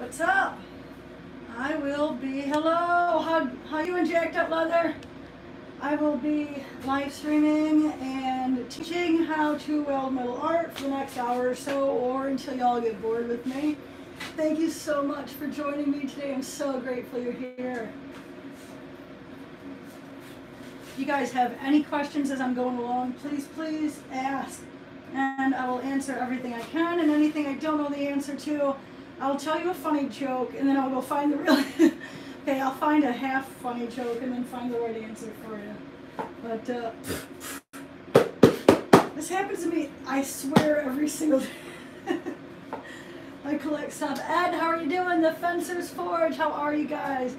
What's up? I will be, hello, how you in Jacked Up Leather? I will be live streaming and teaching how to weld metal art for the next hour or so, or until y'all get bored with me. Thank you so much for joining me today. I'm so grateful you're here. If you guys have any questions as I'm going along, please ask. And I will answer everything I can, and anything I don't know the answer to, I'll tell you a funny joke, and then I'll go find the real... Okay, I'll find a half funny joke and then find the right answer for you. But this happens to me, I swear, every single day. I collect stuff. Ed, how are you doing? The Fencer's Forge, how are you guys?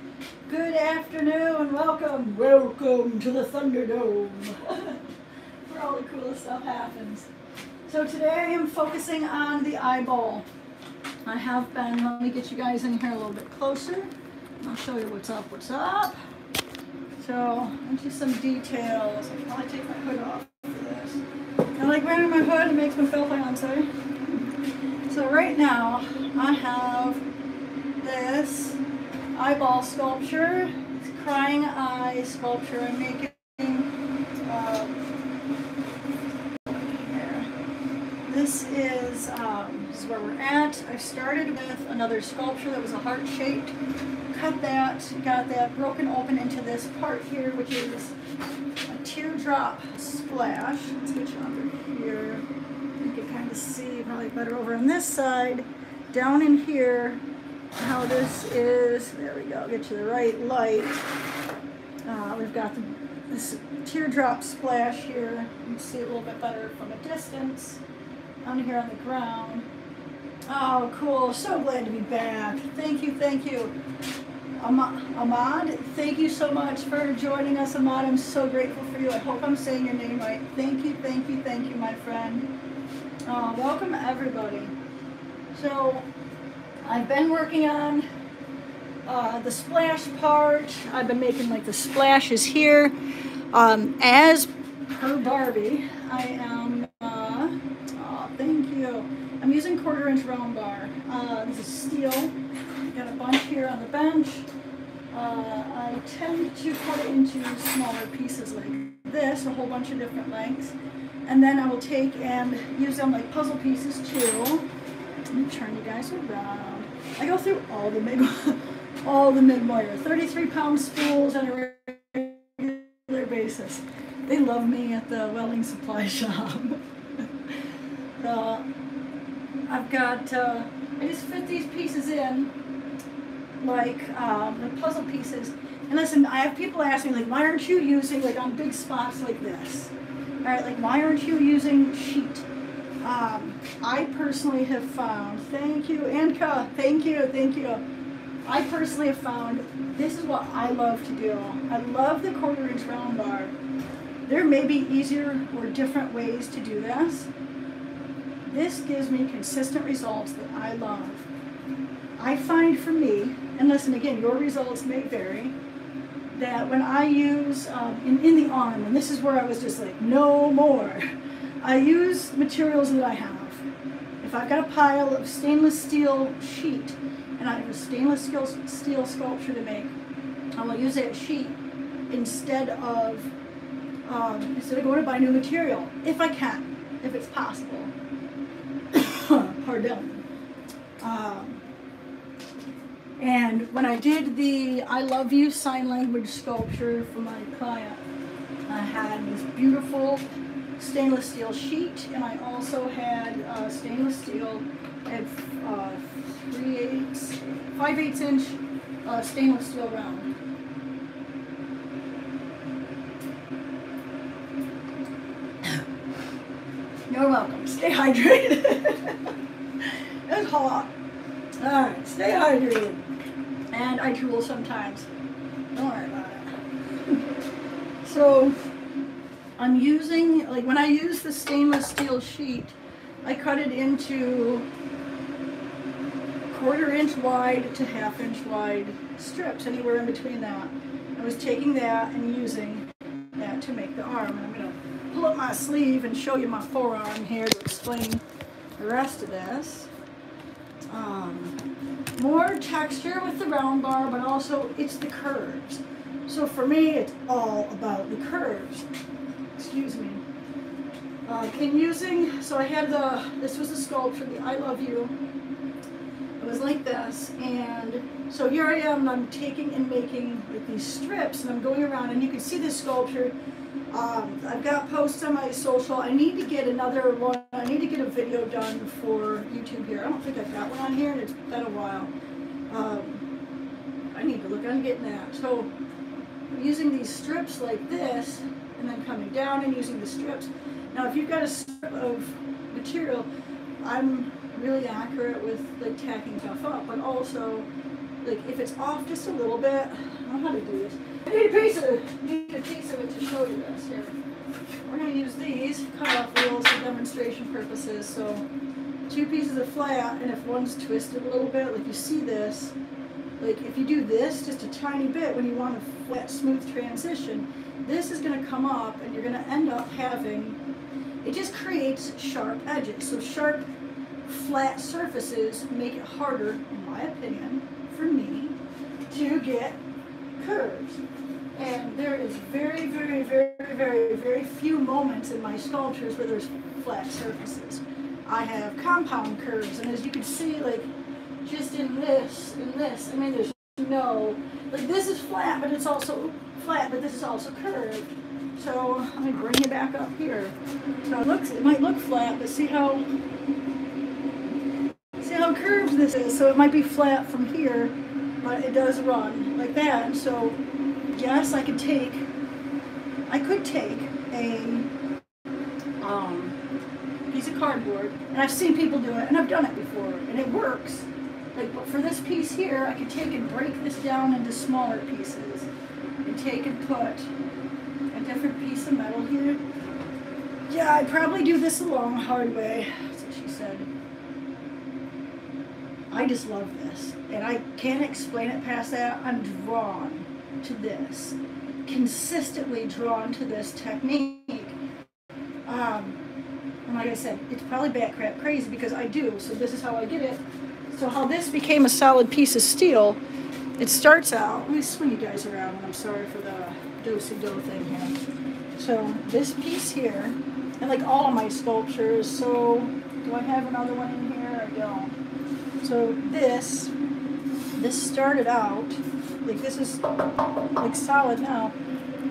Good afternoon, welcome. Welcome to the Thunderdome. Where all the coolest stuff happens. So today I am focusing on the eyeball. I have been, let me get you guys in here a little bit closer. I'll show you what's up, So, into some details. I'll probably take my hood off for this. I like wearing my hood, it makes me feel fancy. So right now, I have this eyeball sculpture. It's crying eye sculpture I'm making. This is where we're at. I started with another sculpture that was a heart-shaped. Cut that, got that broken open into this part here, which is a teardrop splash. Let's get you under here. You can kind of see probably better over on this side. Down in here, how this is, there we go, get you the right light. We've got this teardrop splash here. You can see it a little bit better from a distance. On here on the ground. Oh, cool. So glad to be back. Thank you. Ahmad, thank you so much for joining us, Ahmad. I'm so grateful for you. I hope I'm saying your name right. Thank you, my friend. Welcome, everybody. So, I've been working on the splash part. I've been making like the splashes here. As per Barbie, I am thank you. I'm using 1/4" round bar. This is steel. Got a bunch here on the bench. I tend to cut it into smaller pieces like this, a whole bunch of different lengths. And then I will take and use them like puzzle pieces too. Let me turn you guys around. I go through all the MIG wire, 33-pound spools on a regular basis. They love me at the welding supply shop. I've got, I just fit these pieces in like puzzle pieces. And listen, I have people ask me, like, why aren't you using, like, on big spots like this? All right, like, why aren't you using sheet? I personally have found, thank you, Anka, thank you. I personally have found this is what I love to do. I love the 1/4" round bar. There may be easier or different ways to do this. This gives me consistent results that I love. I find for me, and listen again, your results may vary, that when I use, in the arm, and this is where I was just like, no more. I use materials that I have. If I've got a pile of stainless steel sheet, and I have a stainless steel sculpture to make, I will use that sheet instead of going to buy new material, if I can, if it's possible. Pardon. And when I did the I love you sign language sculpture for my client, I had this beautiful stainless steel sheet, and I also had stainless steel at 5/8 inch stainless steel round. You're welcome. Stay hydrated. It's hot. Alright, stay hydrated. And I drool sometimes. Don't worry about it. So, I'm using, like when I use the stainless steel sheet, I cut it into 1/4" wide to 1/2" wide strips, anywhere in between that. I was taking that and using that to make the arm. And I'm going to pull up my sleeve and show you my forearm here to explain the rest of this. more texture with the round bar, but also it's the curves. So for me, it's all about the curves. Excuse me. So I had this was a sculpture, the I Love You. It was like this, and so here I am, and I'm taking and making like these strips, and I'm going around, and you can see this sculpture. I've got posts on my social. I need to get another one. I need to get a video done for YouTube here. I don't think I've got one on here, and it's been a while. I need to look on getting that. So I'm using these strips like this, and then coming down and using the strips. Now, if you've got a strip of material, I'm really accurate with like tacking stuff up, but also like if it's off just a little bit, I don't know how to do this. I need a piece of it to show you this here. We're going to use these cut-off wheels for demonstration purposes. So 2 pieces of flat, and if one's twisted a little bit, like you see this, like if you do this just a tiny bit when you want a flat, smooth transition, this is going to come up, and you're going to end up having, it just creates sharp edges. So sharp, flat surfaces make it harder, in my opinion, for me, to get curves. And there is very, very, very, very, very few moments in my sculptures where there's flat surfaces. I have compound curves, and as you can see, like, just in this, I mean, there's no, like, this is flat, but it's also flat, but this is also curved. So let me bring you back up here. So it might look flat, but see how curved this is. So it might be flat from here, but it does run like that. And so yes, I could take a piece of cardboard, and I've seen people do it, and I've done it before, and it works. Like, but for this piece here, I could take and break this down into smaller pieces, and take and put a different piece of metal here. Yeah, I'd probably do this a long, hard way. That's what she said. I just love this, and I can't explain it past that. I'm drawn to this, consistently drawn to this technique. And like I said, it's probably bat crap crazy because I do, so this is how I get it. So how this became a solid piece of steel, it starts out, let me swing you guys around, and I'm sorry for the do-si-do thing here. So this piece here, and like all of my sculptures, so do I have another one in here? I don't. So this started out, like this is like solid now.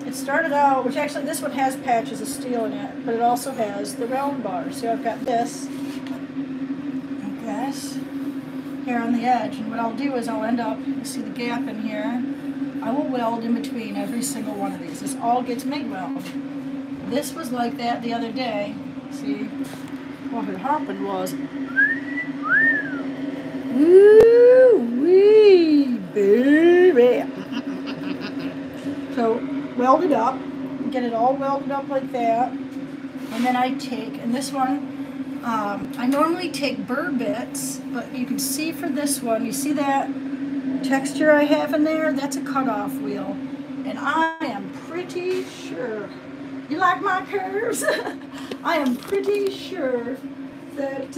It started out, which actually this one has patches of steel in it, but it also has the round bar. So I've got this, like this, here on the edge. And what I'll do is I'll end up, you see the gap in here, I will weld in between every single one of these. This all gets MIG weld. This was like that the other day. See, what had happened was, woo-wee, baby. So weld it up, get it all welded up like that, and then I take, and this one, I normally take burr bits, but you can see for this one, you see that texture I have in there? That's a cutoff wheel, and I am pretty sure, you like my curves? I am pretty sure that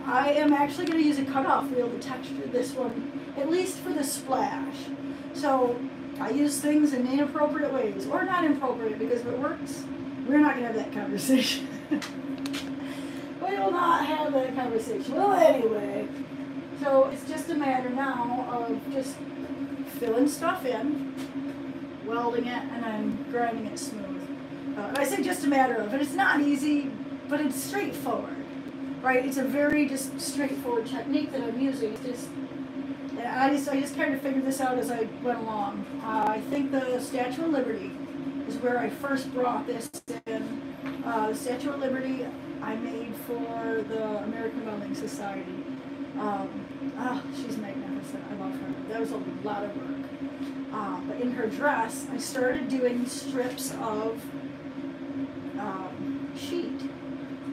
I am actually going to use a cutoff wheel to texture this one, at least for the splash. So I use things in inappropriate ways, or not inappropriate, because if it works, we're not going to have that conversation. We will not have that conversation. Well, anyway, so it's just a matter now of just filling stuff in, welding it, and then grinding it smooth. I say just a matter of, and it's not easy, but it's straightforward, right? It's a very just straightforward technique that I'm using. It's just, I just kind of figured this out as I went along. I think the Statue of Liberty is where I first brought this in. The Statue of Liberty I made for the American Welding Society. She's magnificent. I love her. That was a lot of work. But in her dress, I started doing strips of sheet.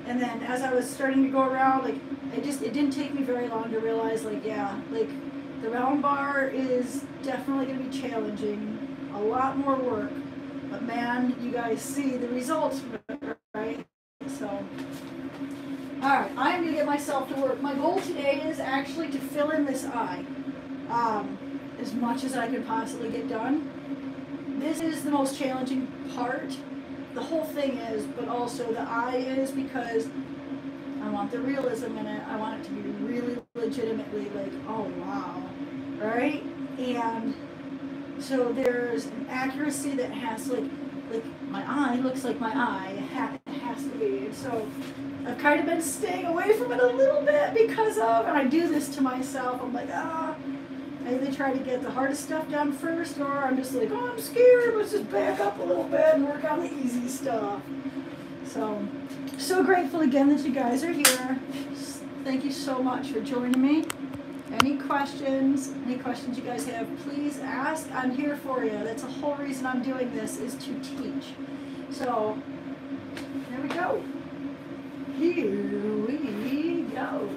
And then as I was starting to go around, like, it didn't take me very long to realize, like, yeah, like, the round bar is definitely going to be challenging, a lot more work, but man, you guys see the results from it, right? So, Alright, I'm going to get myself to work. My goal today is actually to fill in this eye as much as I can possibly get done. This is the most challenging part. The whole thing is, but also the eye is, because I want the realism in it. I want it to be really legitimately like, oh wow, right? And so there's an accuracy that has like my eye looks like my eye. It has to be. So I've kind of been staying away from it a little bit because of, and I do this to myself. I'm like, I either try to get the hardest stuff done first, or I'm just like, oh, I'm scared. Let's just back up a little bit and work on the easy stuff. So grateful again that you guys are here. Thank you so much for joining me. Any questions you guys have, please ask. I'm here for you. That's the whole reason I'm doing this, is to teach. So, there we go. Here we go.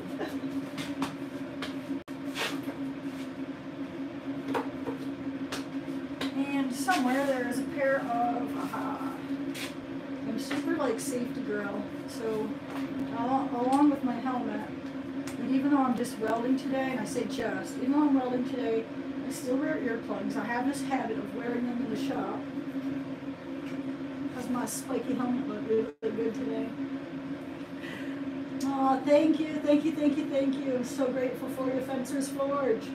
And somewhere there is a pair of, I'm super like safety girl. So, along with my helmet, and even though I'm just welding today, and I say just, even though I'm welding today, I still wear earplugs. I have this habit of wearing them in the shop because my spiky helmet looked really good today. Oh, thank you, thank you, thank you, thank you. I'm so grateful for you, Fencer's Forge.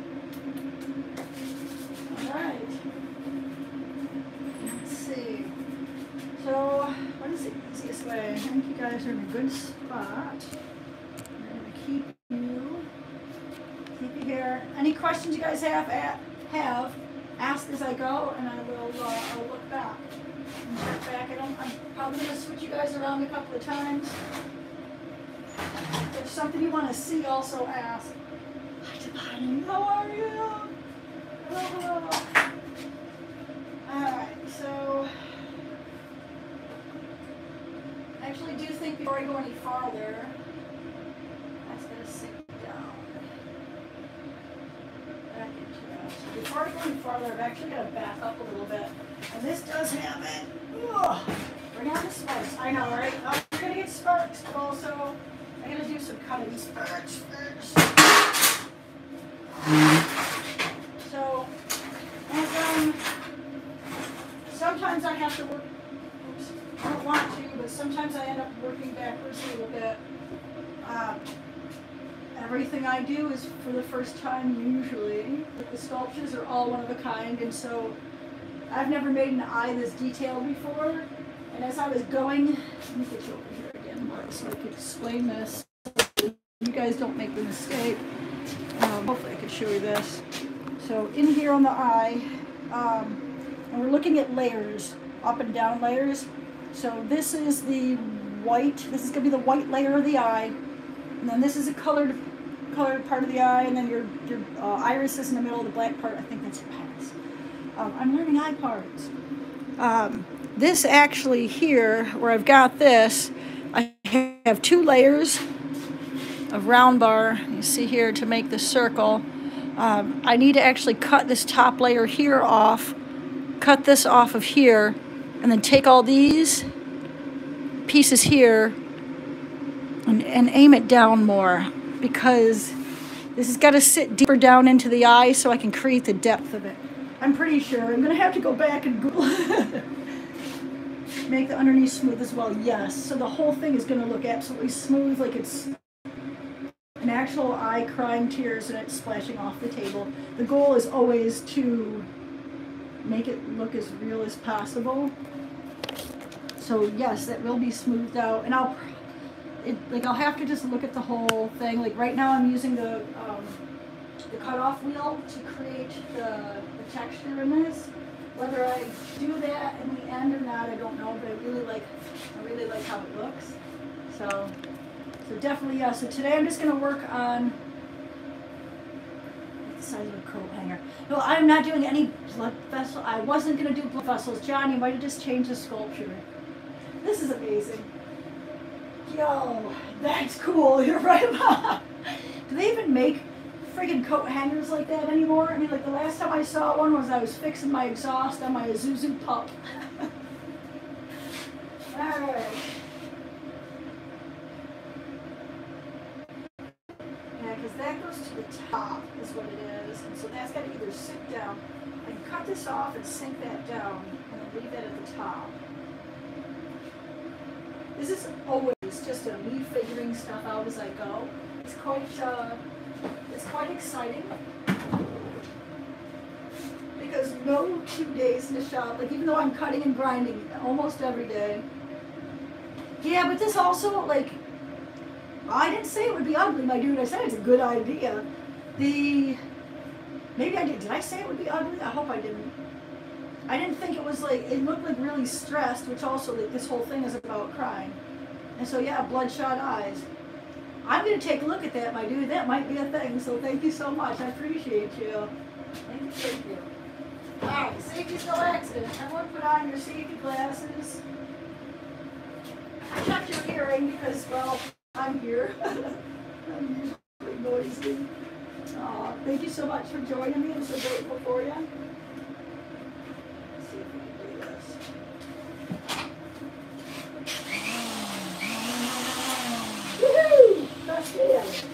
All right. Let's see. So, what is the easiest way? I think you guys are in a good spot. I'm going to keep you here. Any questions you guys have, ask as I go, and I will I'll look back and check back. I'm probably going to switch you guys around a couple of times. If there's something you want to see, also ask. Hi, Devine. How are you? Hello. Alright, so I actually do think before I go any farther, that's going to sink down. Back into that. So before I go any farther, I've actually got to back up a little bit. And this does have it. Ugh. Bring out the sparks. I know, right? We're going to get sparks, but also I'm going to do some cutting sparks first. So, and sometimes I have to work, oops, I don't want to, but sometimes I end up working backwards a little bit. Everything I do is for the first time usually. The sculptures are all one of a kind, and so I've never made an eye this detailed before. And as I was going, let me get you over here again, Mark, so I can explain this. You guys don't make the mistake. Hopefully I can show you this. So in here on the eye, and we're looking at layers, up and down layers. So this is the white, this is going to be the white layer of the eye. And then this is a colored part of the eye, and then your iris is in the middle of the black part. I think that's your iris. I'm learning eye parts. This actually here, where I've got this, I have two layers of round bar, you see here, to make the circle. I need to actually cut this top layer here off, cut this off of here, and then take all these pieces here and aim it down more, because this has got to sit deeper down into the eye so I can create the depth of it. I'm pretty sure. I'm going to have to go back and Google make the underneath smooth as well. Yes. So the whole thing is going to look absolutely smooth, like it's an actual eye crying tears and it's splashing off the table. The goal is always to make it look as real as possible. So yes, that will be smoothed out, and I'll have to just look at the whole thing. Like right now I'm using the cutoff wheel to create the texture in this. Whether I do that in the end or not, I don't know, but I really like how it looks. So definitely, yeah. So today I'm just going to work on the size of a coat hanger. No, I'm not doing any blood vessel. I wasn't going to do blood vessels. John, you might have just changed the sculpture. This is amazing. Yo, that's cool. You're right, Mom. Do they even make friggin' coat hangers like that anymore? I mean, like the last time I saw one was I was fixing my exhaust on my Isuzu pup. Alright. because that goes to the top is what it is, and so that's got to either sink down. I can cut this off and sink that down, and then leave that at the top. This is always just me figuring stuff out as I go. It's quite exciting because no 2 days in the shop. Like even though I'm cutting and grinding almost every day. Yeah, but this also like. I didn't say it would be ugly, my dude. I said it's a good idea. Maybe I did. Did I say it would be ugly? I hope I didn't. I didn't think it was like, it looked like really stressed, which also like this whole thing is about crying. And so yeah, bloodshot eyes. I'm going to take a look at that, my dude. That might be a thing, so thank you so much. I appreciate you. Thank you. Alright, safety's no accident. Everyone put on your safety glasses. Check your hearing because, well, I'm here. I'm usually noisy. Thank you so much for joining me. I'm so grateful for you. Let's see if we can do this. Woohoo! That's it.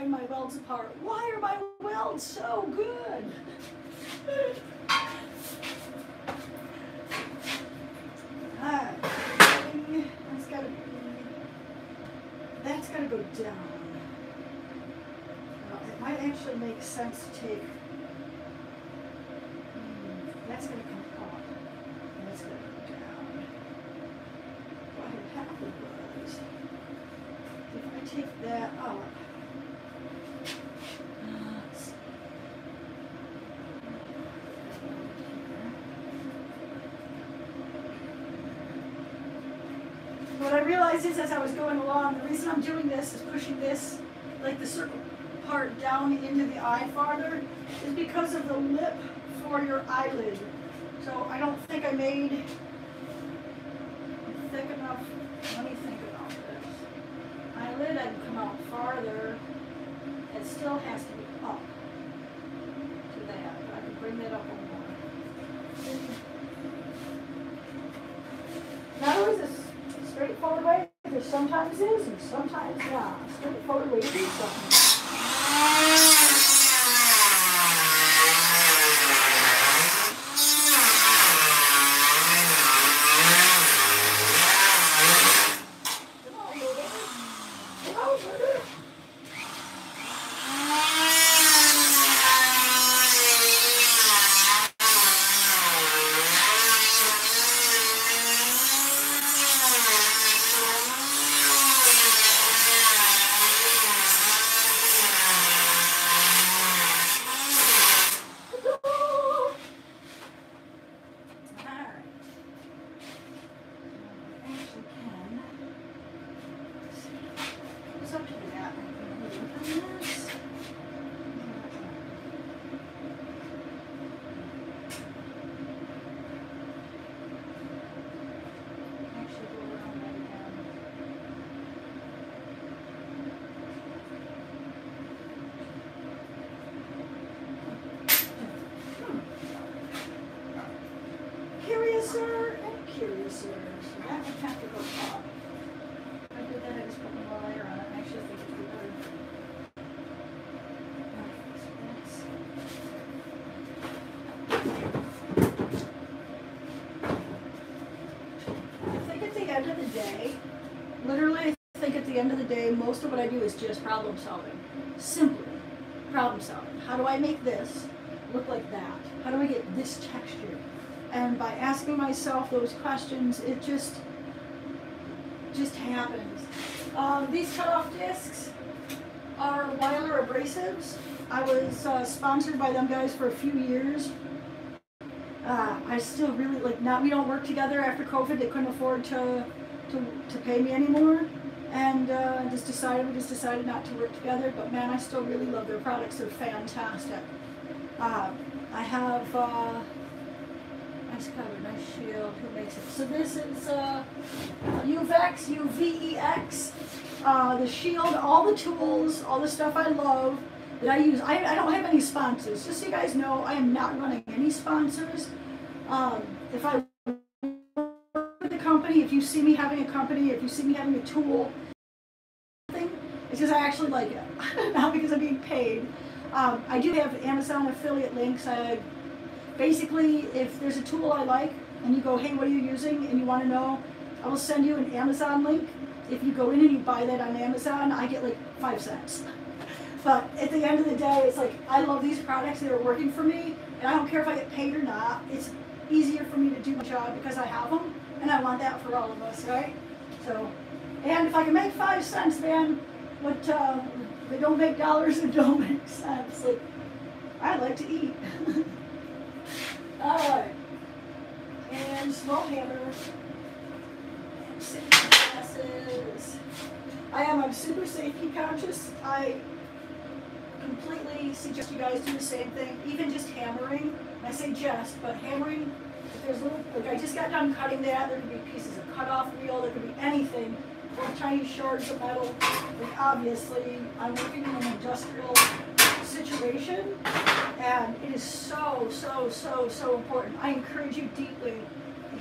My welds apart. Why are my welds so good? That's gotta go down. It might actually make sense to take. That's gonna come up. That's gonna go down. What had happened was, if I take that up. What I realized is as I was going along, the reason I'm doing this is pushing this, like the circle part down into the eye farther, is because of the lip for your eyelid. So I don't think I made thick enough. Let me think about this. Eyelid, I can come out farther. It still has to be up to that, but I can bring that up a little more. Not always a straightforward way. There sometimes is and sometimes not. Straightforward way to do something. Curiouser and curiouser. So that would have to go up. If I did that, I just put more layer on it. I actually think it'd be better. literally, I think at the end of the day, most of what I do is just problem solving. Simply problem solving. How do I make this look like that? How do I get this texture? And by asking myself those questions, it just happens. These cutoff discs are Welder abrasives. I was sponsored by them guys for a few years. I still really like, now we don't work together after COVID. They couldn't afford to pay me anymore, and we just decided not to work together. But man, I still really love their products. They're fantastic. I have nice cover, nice shield. Who makes it? So this is UVEX, UVEX. The shield, all the tools, all the stuff I love that I use. I don't have any sponsors. Just so you guys know, I am not running any sponsors. If I work with a company, if you see me having a company, if you see me having a tool, it's because I actually like it, not because I'm being paid. I do have Amazon affiliate links. Basically, if there's a tool I like and you go, hey, what are you using? And you want to know, I will send you an Amazon link. If you go in and you buy that on Amazon, I get like 5 cents. But at the end of the day, it's like, I love these products that are working for me, and I don't care if I get paid or not. It's easier for me to do my job because I have them, and I want that for all of us, right? So, and if I can make 5 cents, man, what, they don't make dollars and don't make cents. Like, I like to eat. All right. And small hammer. And safety glasses. I'm super safety conscious. I completely suggest you guys do the same thing, even just hammering. I say just, but hammering, if there's little, like I just got done cutting that, there could be pieces of cut-off wheel, there could be anything, or tiny shards of metal. Like obviously, I'm working in an industrial situation, and it is so, so, so, so important. I encourage you deeply.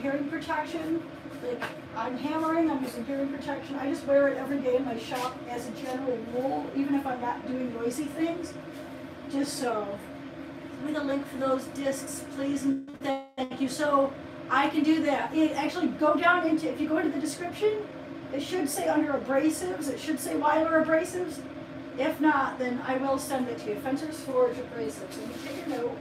Hearing protection, like I'm hammering, I'm using hearing protection. I just wear it every day in my shop as a general rule, even if I'm not doing noisy things. Just so. Give me the link for those discs, please, and thank you. So I can do that. It actually go down into, if you go into the description, it should say under abrasives, it should say Welder abrasives. If not, then I will send it to you. Fencer's Forge abrasives. Let me take a note.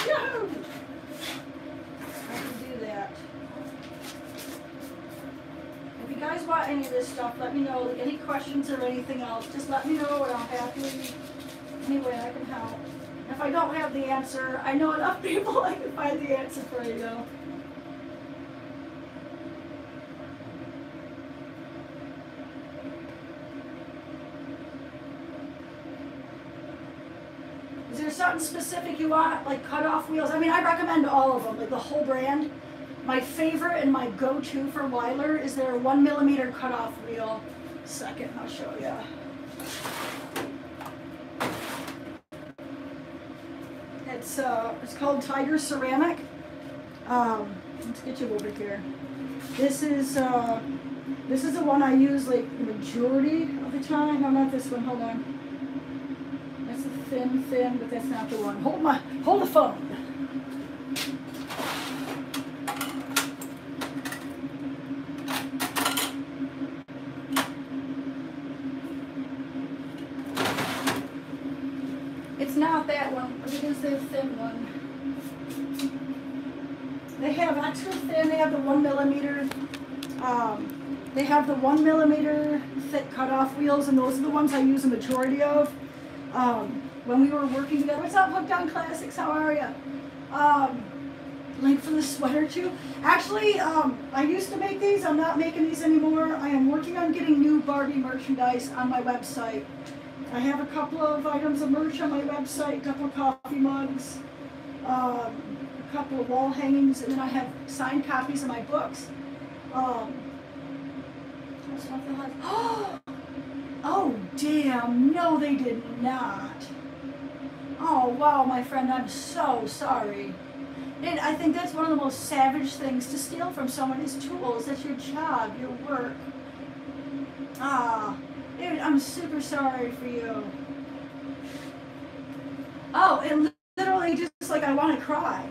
Yahoo! I can do that. If you guys want any of this stuff, let me know. Like any questions or anything else, just let me know, and I'll happily, any way I can help. If I don't have the answer, I know enough people I can find the answer for you though. Is there something specific you want, like cut-off wheels? I mean, I recommend all of them, like the whole brand. My favorite and my go-to for Welder is their 1mm cut-off wheel. Second, I'll show you. It's called Tiger Ceramic. Let's get you over here. This is the one I use like the majority of the time. No, not this one. Hold on. That's a thin, but that's not the one. Hold the phone. It's not that one, but it is their thin one. They have extra thin, they have the 1mm, they have the 1mm thick cutoff wheels, and those are the ones I use a majority of. When we were working together, what's up, Hooked on Classics, how are you? Link for the sweater too. Actually, I used to make these, I'm not making these anymore. I am working on getting new Barbie merchandise on my website. I have a couple of items of merch on my website, a couple of coffee mugs, a couple of wall hangings, and then I have signed copies of my books. Oh, damn, no they did not. Oh, wow, my friend, I'm so sorry. And I think that's one of the most savage things to steal from someone is tools. That's your job, your work. Dude, I'm super sorry for you. Oh, and literally just like I want to cry.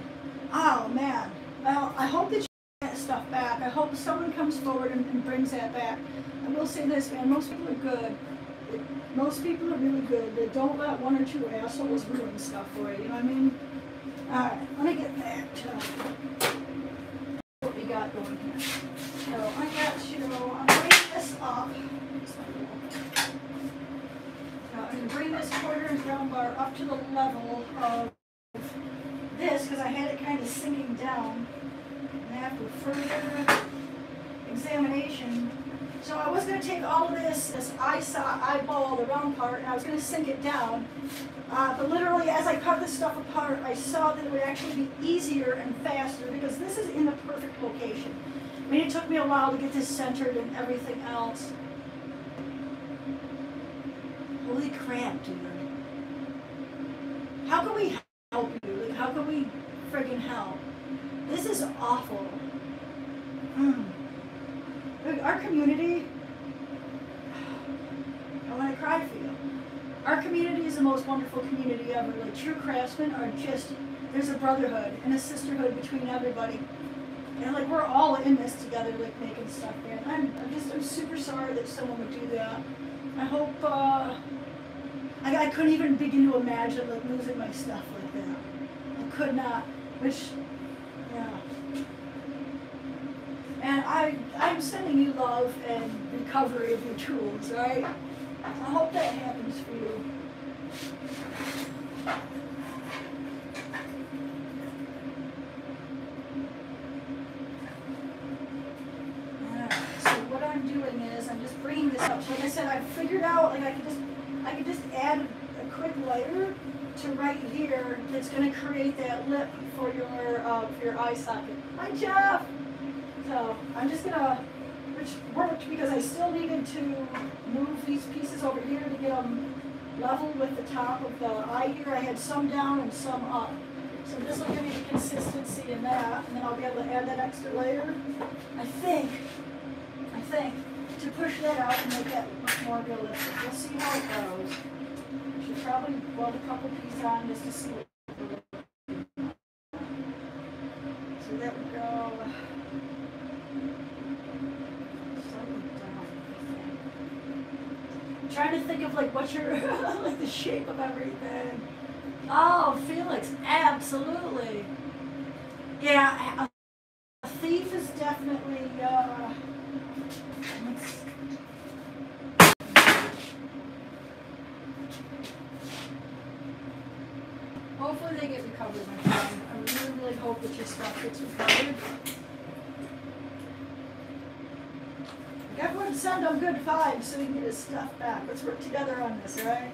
Oh, man. Well, I hope that you get that stuff back. I hope someone comes forward and brings that back. I will say this, man, most people are good. Most people are really good. They don't let one or two assholes ruin stuff for you, you know what I mean? Alright, let me get back to what we got going here. So I got you, I'm bringing this up. I'm going to bring this quarter-inch round bar up to the level of this because I had it kind of sinking down. And after further examination, so I was going to take all of this eyeball, the round part, and I was going to sink it down. But literally, as I cut this stuff apart, I saw that it would actually be easier and faster because this is in the perfect location. I mean, it took me a while to get this centered and everything else. Holy crap, dude. How can we help you? Like, how can we friggin' help? This is awful. Look, our community, I want to cry for you. Our community is the most wonderful community ever. Like, true craftsmen are just, there's a brotherhood and a sisterhood between everybody. And like, we're all in this together, like making stuff, man. I'm super sorry that someone would do that. I hope, I couldn't even begin to imagine like losing my stuff like that. I could not, which, yeah. And I'm sending you love and recovery of your tools, right? I hope that happens for you. So what I'm doing is I'm just bringing this up. Like I said, I figured out like I could just add a quick layer to right here that's going to create that lip for your eye socket. Hi, Jeff. So I'm just gonna, which worked because I still needed to move these pieces over here to get them level with the top of the eye here. I had some down and some up. So this will give me the consistency in that, and then I'll be able to add that extra layer. I think, to push that out and make that much more realistic. We'll see how it goes. I should probably weld a couple pieces on just to see what it looks like. So there we go. Trying to think of like what your like the shape of everything. Oh, Felix, absolutely. Yeah, a thief is definitely hopefully they get recovered, my friend. I really hope that your stuff gets recovered. Everyone send on good vibes so we can get his stuff back. Let's work together on this, alright?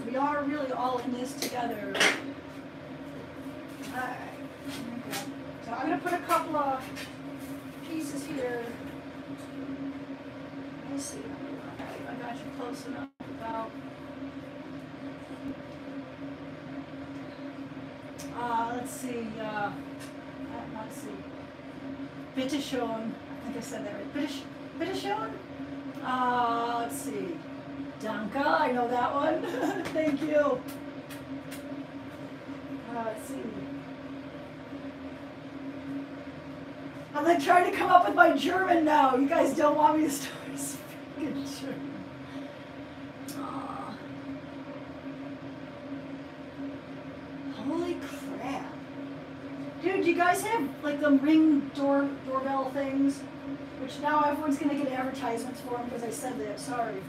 We are really all in this together. Alright. Okay. So I'm going to put a couple of pieces here. Let's see. I got you close enough about. Let's see. Let's see. Bitteschön. I think I said that right. Bitteschön? Let's see. Danke, I know that one. Thank you. Let's see. I'm like trying to come up with my German now. You guys don't want me to start speaking German. Holy crap. Dude, you guys have like the ring doorbell things? Which now everyone's going to get advertisements for them because I said that. Sorry.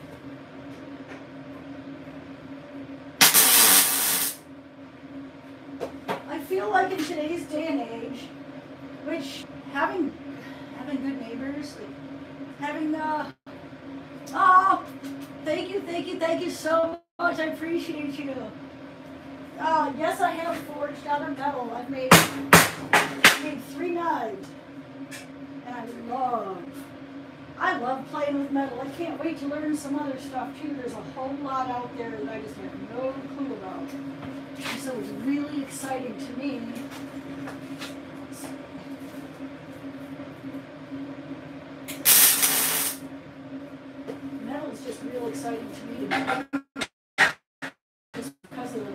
I feel like in today's day and age, which having good neighbors, like having oh, thank you so much. I appreciate you. Yes, I have forged out of metal. I've made 3 knives. And I love playing with metal. I can't wait to learn some other stuff too. There's a whole lot out there that I just have no clue about. And so it's really exciting to me. Metal is just real exciting to me. Just because of the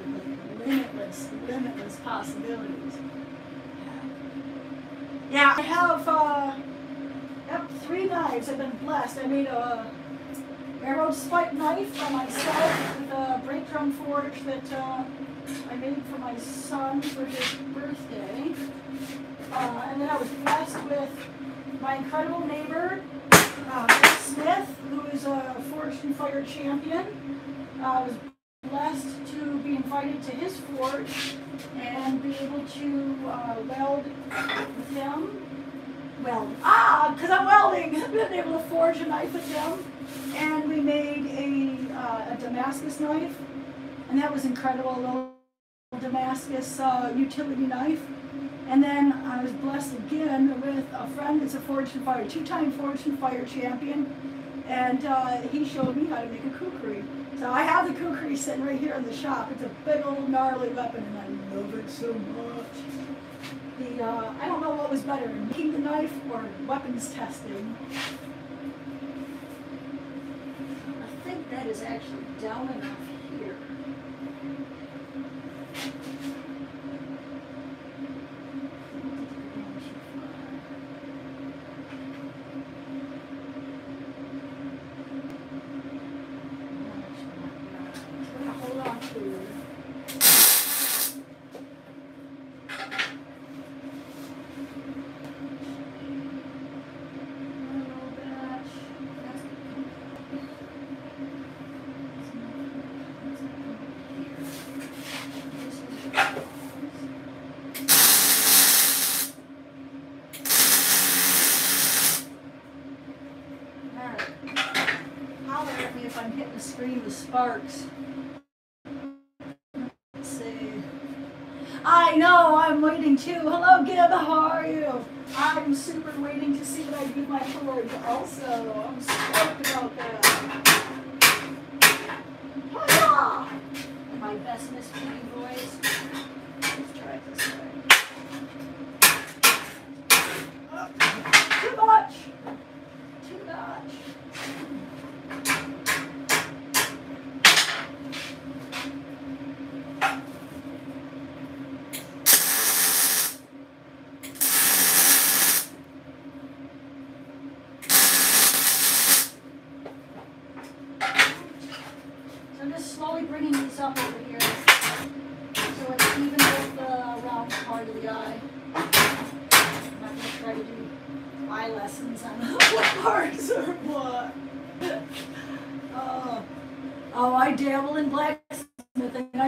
limitless possibilities. Yeah, I have yep, 3 knives. I've been blessed. I made a railroad spike knife for myself with a brake drum forge that I made for my son for his birthday. And then I was blessed with my incredible neighbor, Smith, who is a Forged and Fire champion. I was blessed to be invited to his forge and be able to weld with him. Weld. Because I'm welding! I've been able to forge a knife with him. And we made a Damascus knife. And that was incredible, a little Damascus utility knife. And then I was blessed again with a friend that's a Forged and Fire, 2-time Forged and Fire champion. And he showed me how to make a kukri. So I have the kukri sitting right here in the shop. It's a big old gnarly weapon and I love it so much. I don't know what was better, making the knife or weapons testing. I think that is actually down enough here. Hold on to it. I'm hitting the screen with sparks. Let's see. I know, I'm waiting too. Hello, Gib, how are you? I'm super waiting to see what I do with my forge also. I'm stoked about that. Hi-ya! My best Miss Piggy voice. Let's try it this way. Too much! Too much. Slowly bringing these up over here so it's even with the round part of the eye. I'm not going to try to do eye lessons on what parts or what. Oh, I dabble in blacksmithing. I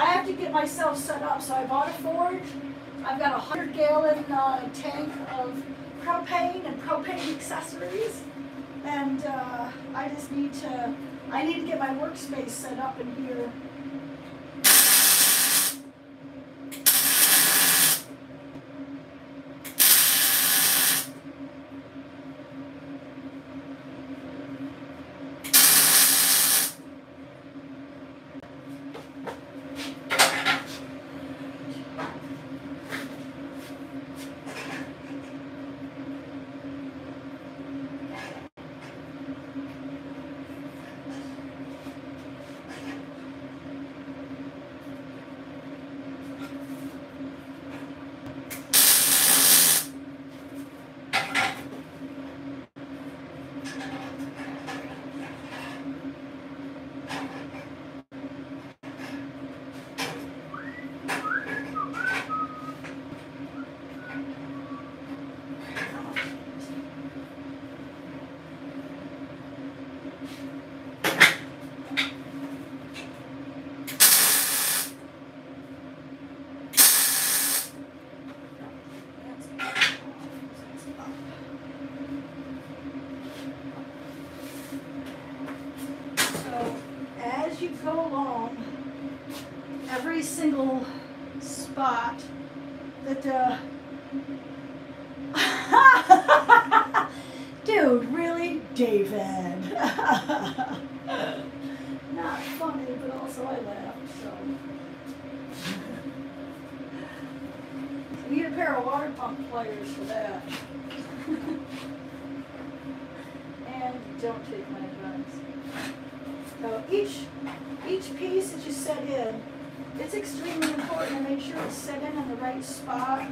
have to get myself set up. So I bought a forge. I've got a 100-gallon tank of propane and propane accessories. And I just need to get my workspace set up in here. You go along every single spot that dude, really, David? Not funny, but also I laughed. So you need a pair of water pump pliers for that. And don't take my advice. So each piece that you set in, it's extremely important to make sure it's set in the right spot.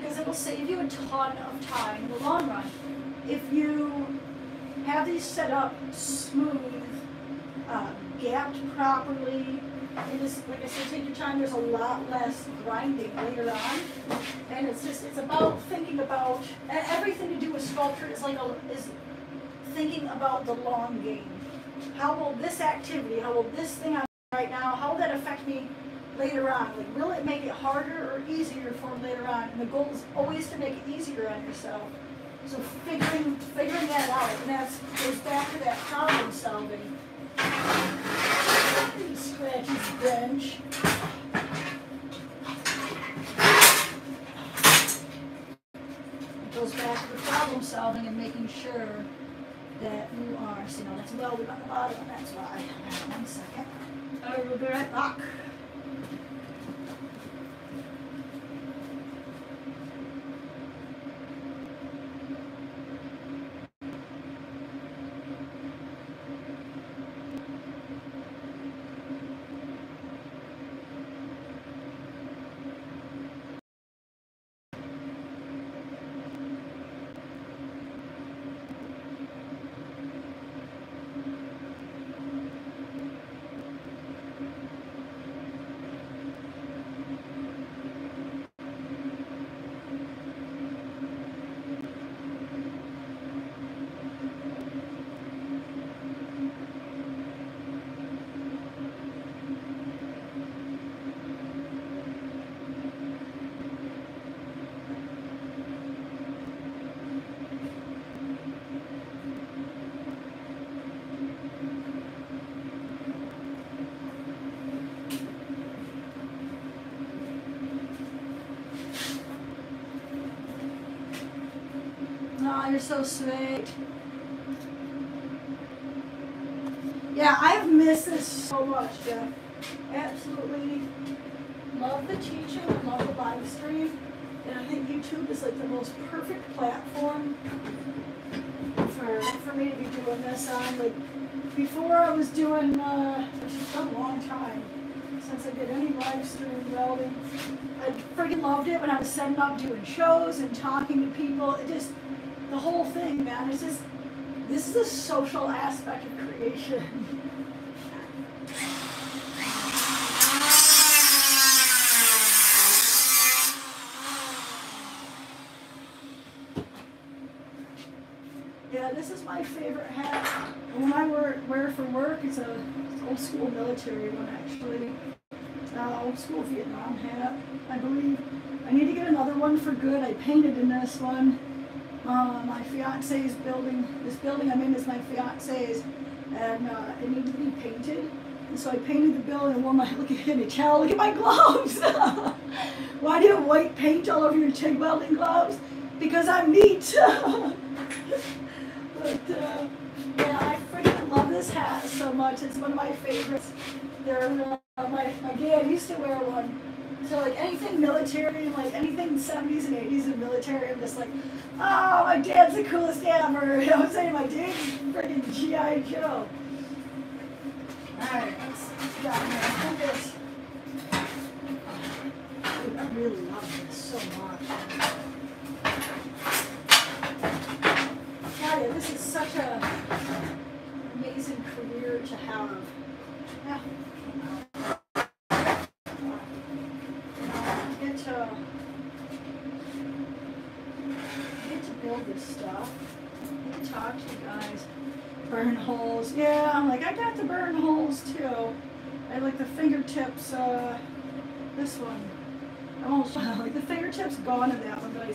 because it'll save you a ton of time in the long run. If you have these set up smooth, gapped properly, and just, like I said, take your time, there's a lot less grinding later on. And it's about thinking about, everything to do with sculpture is thinking about the long game. How will this activity, how will this thing I'm doing right now, how will that affect me later on? Like, will it make it harder or easier for me later on? And the goal is always to make it easier on yourself. So figuring that out, and that goes back to that problem solving. He scratches the bench. It goes back to the problem solving and making sure that you are, see, now that's welded on the bottom, that's why. 1 second. I will be right back. Oh, you're so sweet. Yeah, I've missed this so much, Jeff. Absolutely love the teaching, love the live stream, and I think YouTube is like the most perfect platform for me to be doing this on. Like, before I was doing, which has been a long time since I did any live stream welding. I freaking loved it when I was setting up doing shows and talking to people. It just, the whole thing, man, it's just, this is a social aspect of creation. Yeah, this is my favorite hat. And when I wear it for work, it's an old school military one, actually. Old school Vietnam hat, I believe. I need to get another one for good. I painted in this one. My fiance's building, this building I'm in is my fiance's, and it needed to be painted. And so I painted the building and wore my, look at me, Chow, look at my gloves. Why do you have white paint all over your TIG welding gloves? Because I'm neat. But yeah, I freaking love this hat so much. It's one of my favorites. They're, my dad used to wear one. So like anything military, like anything 70s and 80s in military, I'm just like, oh, my dad's the coolest dad ever. You know what I'm saying? My dad's freaking G.I. Joe. Alright, let's get out here. I think it's, dude, I really love this so much. I tell you, this is such an amazing career to have. Yeah. Get to build this stuff. Get to talk to you guys. Burn holes. Yeah, I'm like, I got the burn holes too. I like the fingertips, this one. I almost like the fingertips gone in that one, but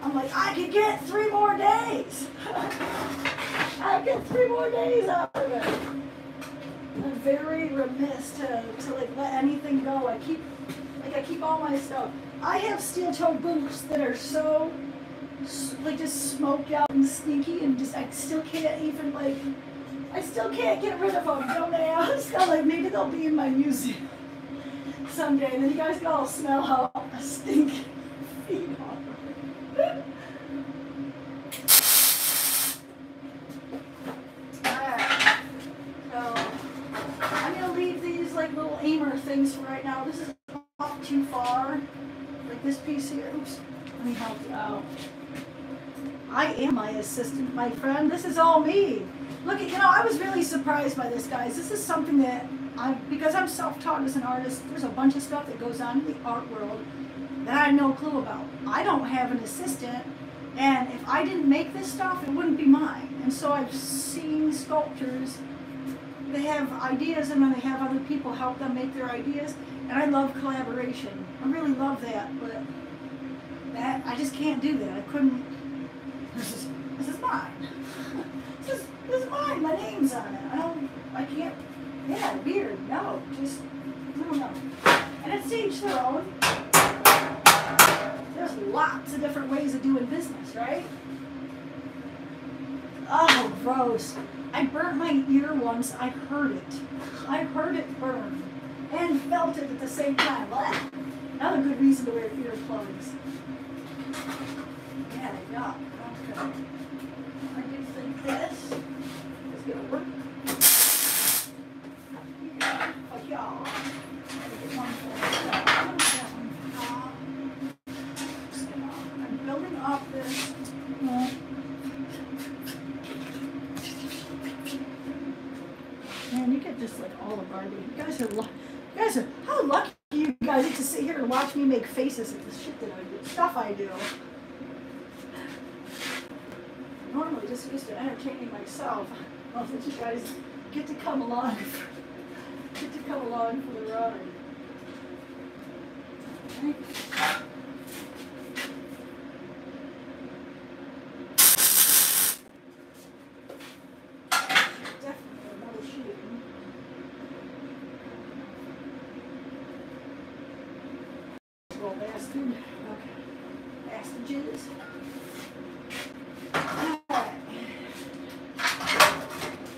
I'm like, I could get 3 more days. I get 3 more days out of it. I'm very remiss to like let anything go. I keep all my stuff. I have steel-toed boots that are so, like, just smoked out and sneaky, and just, I still can't even, like, I still can't get rid of them, don't I? I'm still like, maybe they'll be in my museum someday, and then you guys can all smell how I stink feet are. Alright, so, I'm going to leave these, like, little aimer things for right now. This is not too far. Like this piece here. Oops. Let me help you out. I am my assistant, my friend. This is all me. Look at, I was really surprised by this, guys. This is something that because I'm self-taught as an artist, there's a bunch of stuff that goes on in the art world that I had no clue about. I don't have an assistant, and if I didn't make this stuff, it wouldn't be mine. And so I've seen sculptors, they have ideas, and then they have other people help them make their ideas, and I love collaboration. I really love that, but I just can't do that. I couldn't. This is mine. This is mine. My name's on it. I can't. Yeah, weird. No, just, I don't know. And it's each their own. There's lots of different ways of doing business, right? Oh, gross. I burnt my ear once. I heard it. I heard it burn and felt it at the same time. Blah. Another good reason to wear earplugs. Yeah, yeah. Okay. I do think this is going to work. Oh, y'all. I'm building up this. Man, you get just like all of Barbie. You guys are, how lucky you guys get to sit here and watch me make faces at the shit that I do, stuff I do. Normally just used to entertaining myself. Well, that you guys get to come along for the ride. Okay. Definitely another shooting. Roll bastard. Okay. Bastages.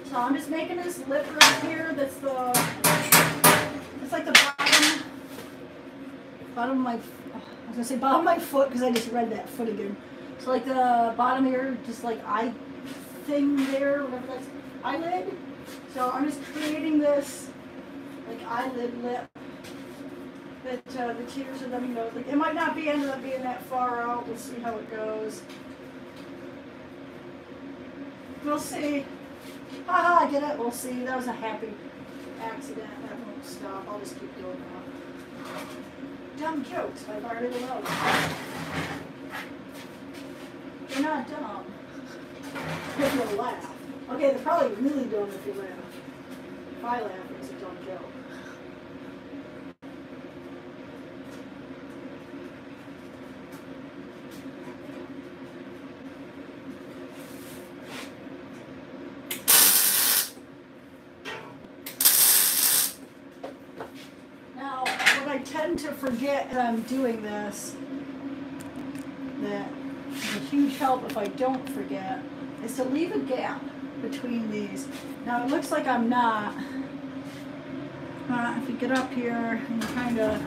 So I'm just making this lip right here. It's like the bottom of my, I was gonna say bottom of my foot because I just read that foot again. So like the bottom here, just like eye thing there, whatever that's, eyelid. So I'm just creating this like eyelid lip that the tears are letting go. Like, it might not be ended up being that far out. We'll see how it goes. We'll see. Haha, I get it. We'll see. That was a happy accident. That won't stop. I'll just keep doing that. Dumb jokes by Barbie The Welder. They're not dumb. If you laugh. Okay, they're probably really dumb if you laugh. If I laugh, it's a dumb joke. I tend to forget that I'm doing this, that is a huge help if I don't forget, is to leave a gap between these. Now it looks like I'm not. If you get up here and you kind of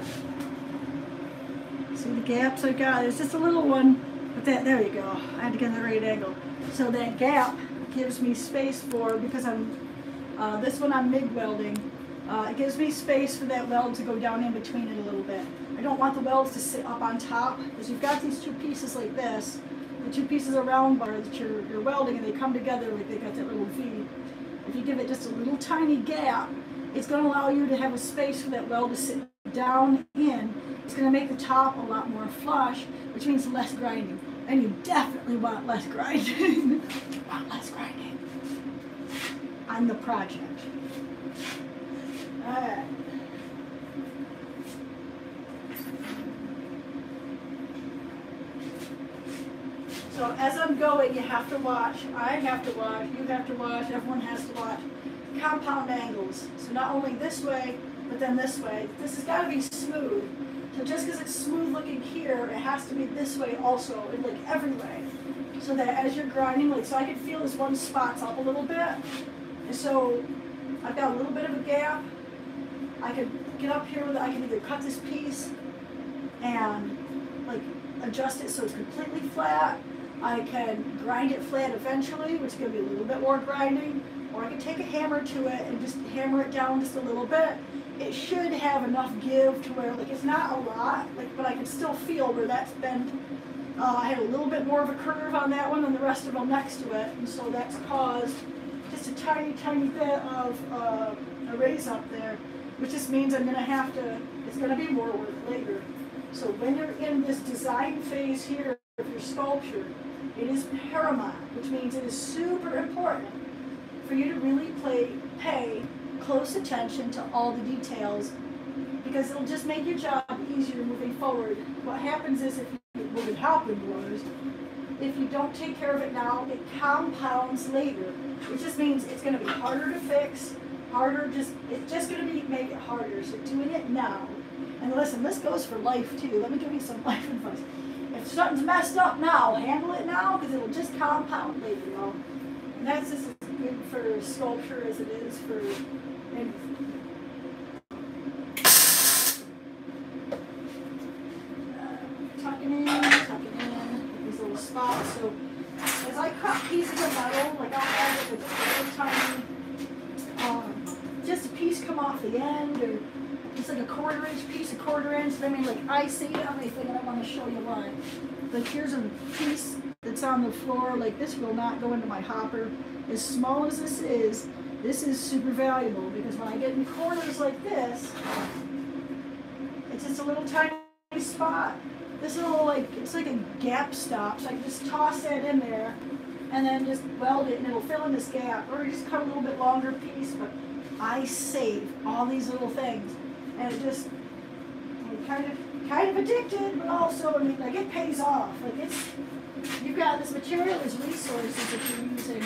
see the gaps I got, there's just a little one, but there you go. I had to get the right angle. So that gap gives me space for, because I'm, this one I'm MIG welding, it gives me space for that weld to go down in between it a little bit. I don't want the welds to sit up on top, because you've got these two pieces like this, the two pieces of round bar that you're welding, and they come together like they got that little V. If you give it just a little tiny gap, it's going to allow you to have a space for that weld to sit down in. It's going to make the top a lot more flush, which means less grinding. And you definitely want less grinding. You want less grinding on the project. Alright. So as I'm going, you have to watch, I have to watch, you have to watch, everyone has to watch compound angles. So not only this way, but then this way. This has got to be smooth. So just because it's smooth looking here, it has to be this way also, in like every way. So that as you're grinding, like, so I can feel this one spot's up a little bit. And so I've got a little bit of a gap. I could get up here with it. I can either cut this piece and like adjust it so it's completely flat. I can grind it flat eventually, which is going to be a little bit more grinding. Or I can take a hammer to it and just hammer it down just a little bit. it should have enough give to where, like, it's not a lot, like, but I can still feel where that's bent. I had a little bit more of a curve on that one than the rest of them next to it, and so that's caused just a tiny, tiny bit of a raise up there, which just means I'm going to have to, it's going to be more work later. So when you're in this design phase here of your sculpture, it is paramount, which means it is super important for you to really pay close attention to all the details, because it'll just make your job easier moving forward. What happens is, what would happen was, if you don't take care of it now, it compounds later. It just means it's going to be harder to fix, it's just going to make it harder. So doing it now, and listen, this goes for life too. Let me give you some life advice. If something's messed up now, handle it now, because it'll just compound later, you know. And that's just as good for sculpture as it is for anything. Tucking in these little spots. So as I cut pieces of metal, like I'll have it with a little tiny, just a piece come off the end, or it's like a 1/4 inch piece, 1/4 inch. I mean, like, I see everything, and I want to show you why. Like, here's a piece that's on the floor. Like, this will not go into my hopper. As small as this is super valuable, because when I get in corners like this, it's just a little tiny spot. This little, like, it's like a gap stop, so I can just toss that in there and then just weld it, and it'll fill in this gap. Or just cut a little bit longer piece, but I save all these little things, and it just, I'm kind of addicted, but also, I mean, like, it pays off. Like, you've got this material as resources that you're using,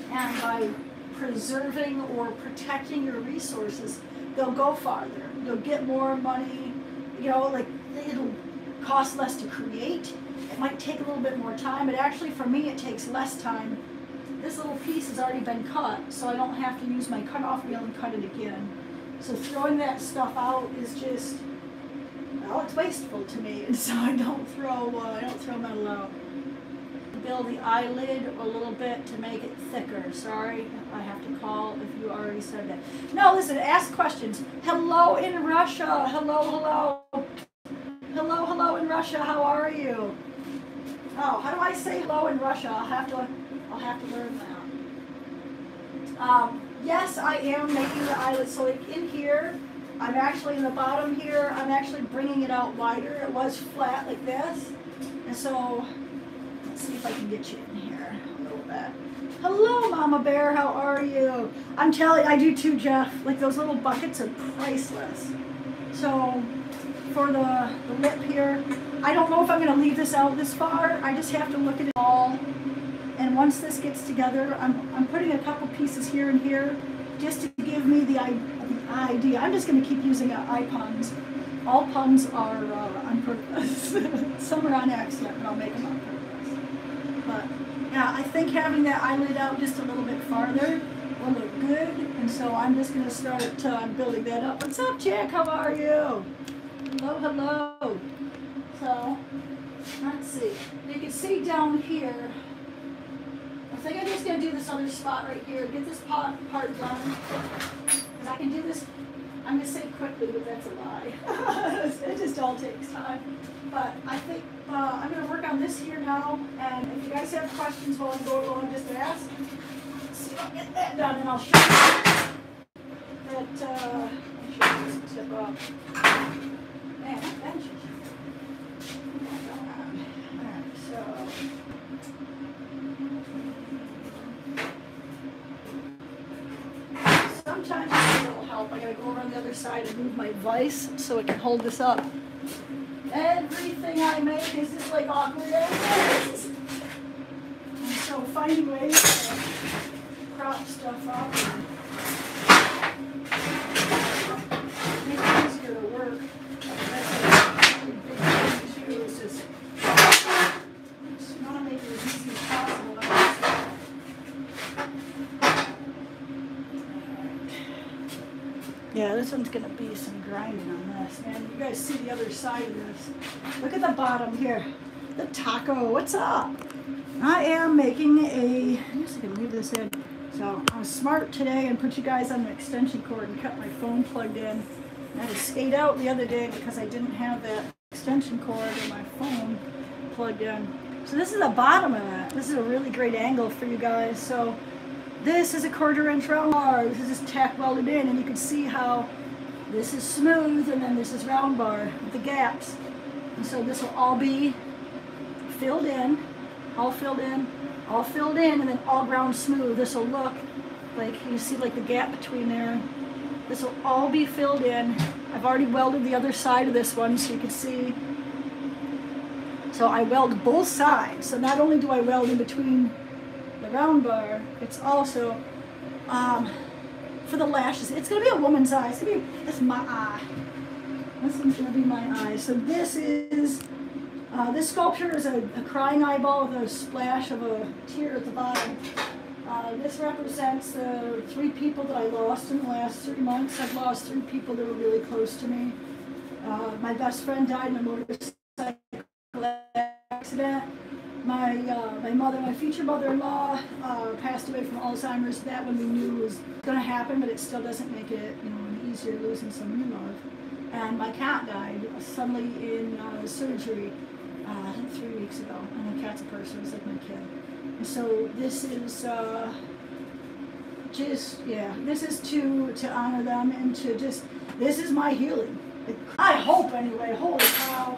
and by preserving or protecting your resources, they'll go farther. They'll get more money, you know, like, it'll cost less to create. It might take a little bit more time, but actually for me it takes less time. This little piece has already been cut, so I don't have to use my cutoff wheel and cut it again. So throwing that stuff out is just, well, it's wasteful to me, and so I don't throw metal out. Build the eyelid a little bit to make it thicker. Sorry, I have to call if you already said that. No, listen, ask questions. Hello in Russia. Hello. Hello in Russia. How are you? Oh, how do I say hello in Russia? I'll have to learn that. Yes, I am making the eyelid. So like in here, I'm actually in the bottom here, I'm actually bringing it out wider. It was flat like this. And so, let's see if I can get you in here a little bit. Hello, Mama Bear, how are you? I'm telling you, I do too, Jeff. Like, those little buckets are priceless. So, for the lip here, I don't know if I'm going to leave this out this far. I just have to look at it all. And once this gets together, I'm putting a couple pieces here and here just to give me the idea. I'm just going to keep using eye puns. All puns are on purpose. Some are on accident, but I'll make them on purpose. But yeah, I think having that eyelid out just a little bit farther will look good. And so I'm just going to start building that up. What's up, Jack? How are you? Hello. So, let's see. You can see down here, I think I'm just going to do this other spot right here, get this part done. Because I can do this, I'm going to say quickly, but that's a lie. It just all takes time. But I think I'm going to work on this here now, and if you guys have questions while I'm going along, just ask. Let's see if I'll get that done, and I'll show you that, I should just tip up. Man, that bench is Alright, so sometimes it'll help. I gotta go over on the other side and move my vise so it can hold this up. Everything I make is just like awkward as this. And so finding ways to prop stuff up and make it easier to work. That's a big thing too, is just want to make it as easy as possible. Yeah, this one's going to be some grinding on this. And you guys see the other side of this. Look at the bottom here. The taco. What's up? I am making a, I guess I can leave this in. So I was smart today and put you guys on an extension cord and kept my phone plugged in. I had to skate out the other day because I didn't have that extension cord and my phone plugged in. So this is the bottom of it. This is a really great angle for you guys. So this is a 1/4 inch round bar. This is just tack welded in, and you can see how this is smooth and then this is round bar with the gaps. And so this will all be filled in, all filled in, all filled in, and then all ground smooth. This will look like, you see like the gap between there. This will all be filled in. I've already welded the other side of this one so you can see. So I weld both sides. So not only do I weld in between the round bar, it's also for the lashes. It's gonna be a woman's eye. It's my eye. This one's gonna be my eye. So this is, this sculpture is a crying eyeball with a splash of a tear at the bottom. This represents the 3 people that I lost in the last 3 months. I've lost 3 people that were really close to me. My best friend died in a motorcycle accident. My mother, my future mother-in-law, passed away from Alzheimer's. That one we knew was going to happen, but it still doesn't make it, you know, any easier losing someone you love. And my cat died suddenly in surgery, I think 3 weeks ago. And my cat's a person, it's like my kid. And so this is this is to honor them and to just, this is my healing. I hope anyway. Holy cow!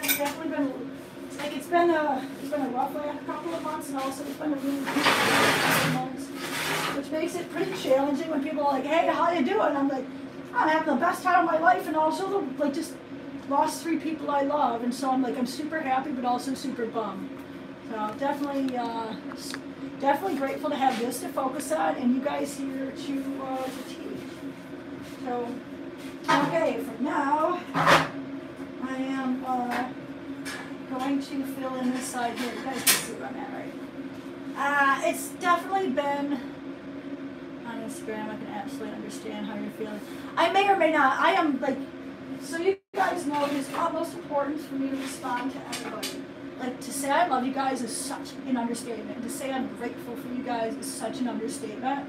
It's definitely been, like, it's been a rough couple of months, and also it's been a really good couple of months, which makes it pretty challenging when people are like, "Hey, how you doing?" I'm like, "I'm having the best time of my life," and also like just lost 3 people I love, and so I'm like, I'm super happy, but also super bummed. So definitely grateful to have this to focus on, and you guys here to teach. So, okay, for now, I am going to fill in this side here. You guys can see where I'm at, right? It's definitely been on Instagram. I can absolutely understand how you're feeling. I may or may not. I am like, so you guys know it is utmost important for me to respond to everybody. Like, to say I love you guys is such an understatement. To say I'm grateful for you guys is such an understatement.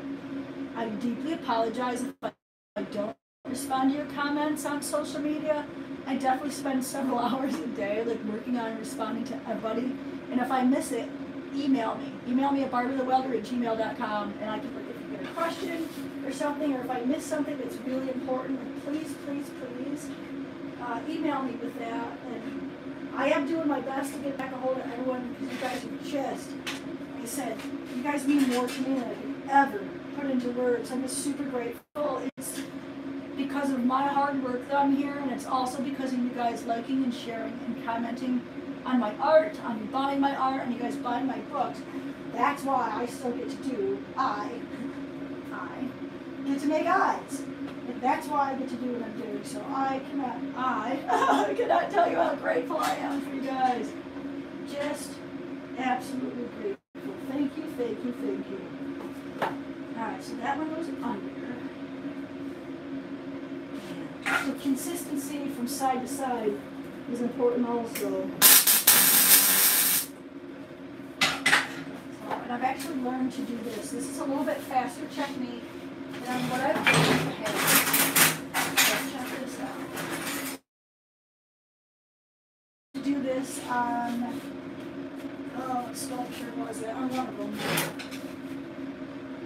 I deeply apologize if I don't respond to your comments on social media. I definitely spend several hours a day like working on responding to everybody. And if I miss it, email me. Email me at BarbieTheWelder@gmail.com, and I can, like, if you get a question or something, or if I miss something that's really important, like, please email me with that. And I am doing my best to get back a hold of everyone, because you guys are just, like I said, you guys mean more to me than I could ever put into words. I'm just super grateful. It's because of my hard work that I'm here, and it's also because of you guys liking and sharing and commenting on my art, on you buying my art, and you guys buying my books. That's why I still get to do, I get to make eyes. That's why I get to do what I'm doing. So I cannot tell you how grateful I am for you guys. Just absolutely grateful. Thank you. Alright, so that one goes under. So consistency from side to side is important also. And I've actually learned to do this. This is a little bit faster technique than what I've done ahead. Check this out. To do this on, what sculpture was it? On one of them.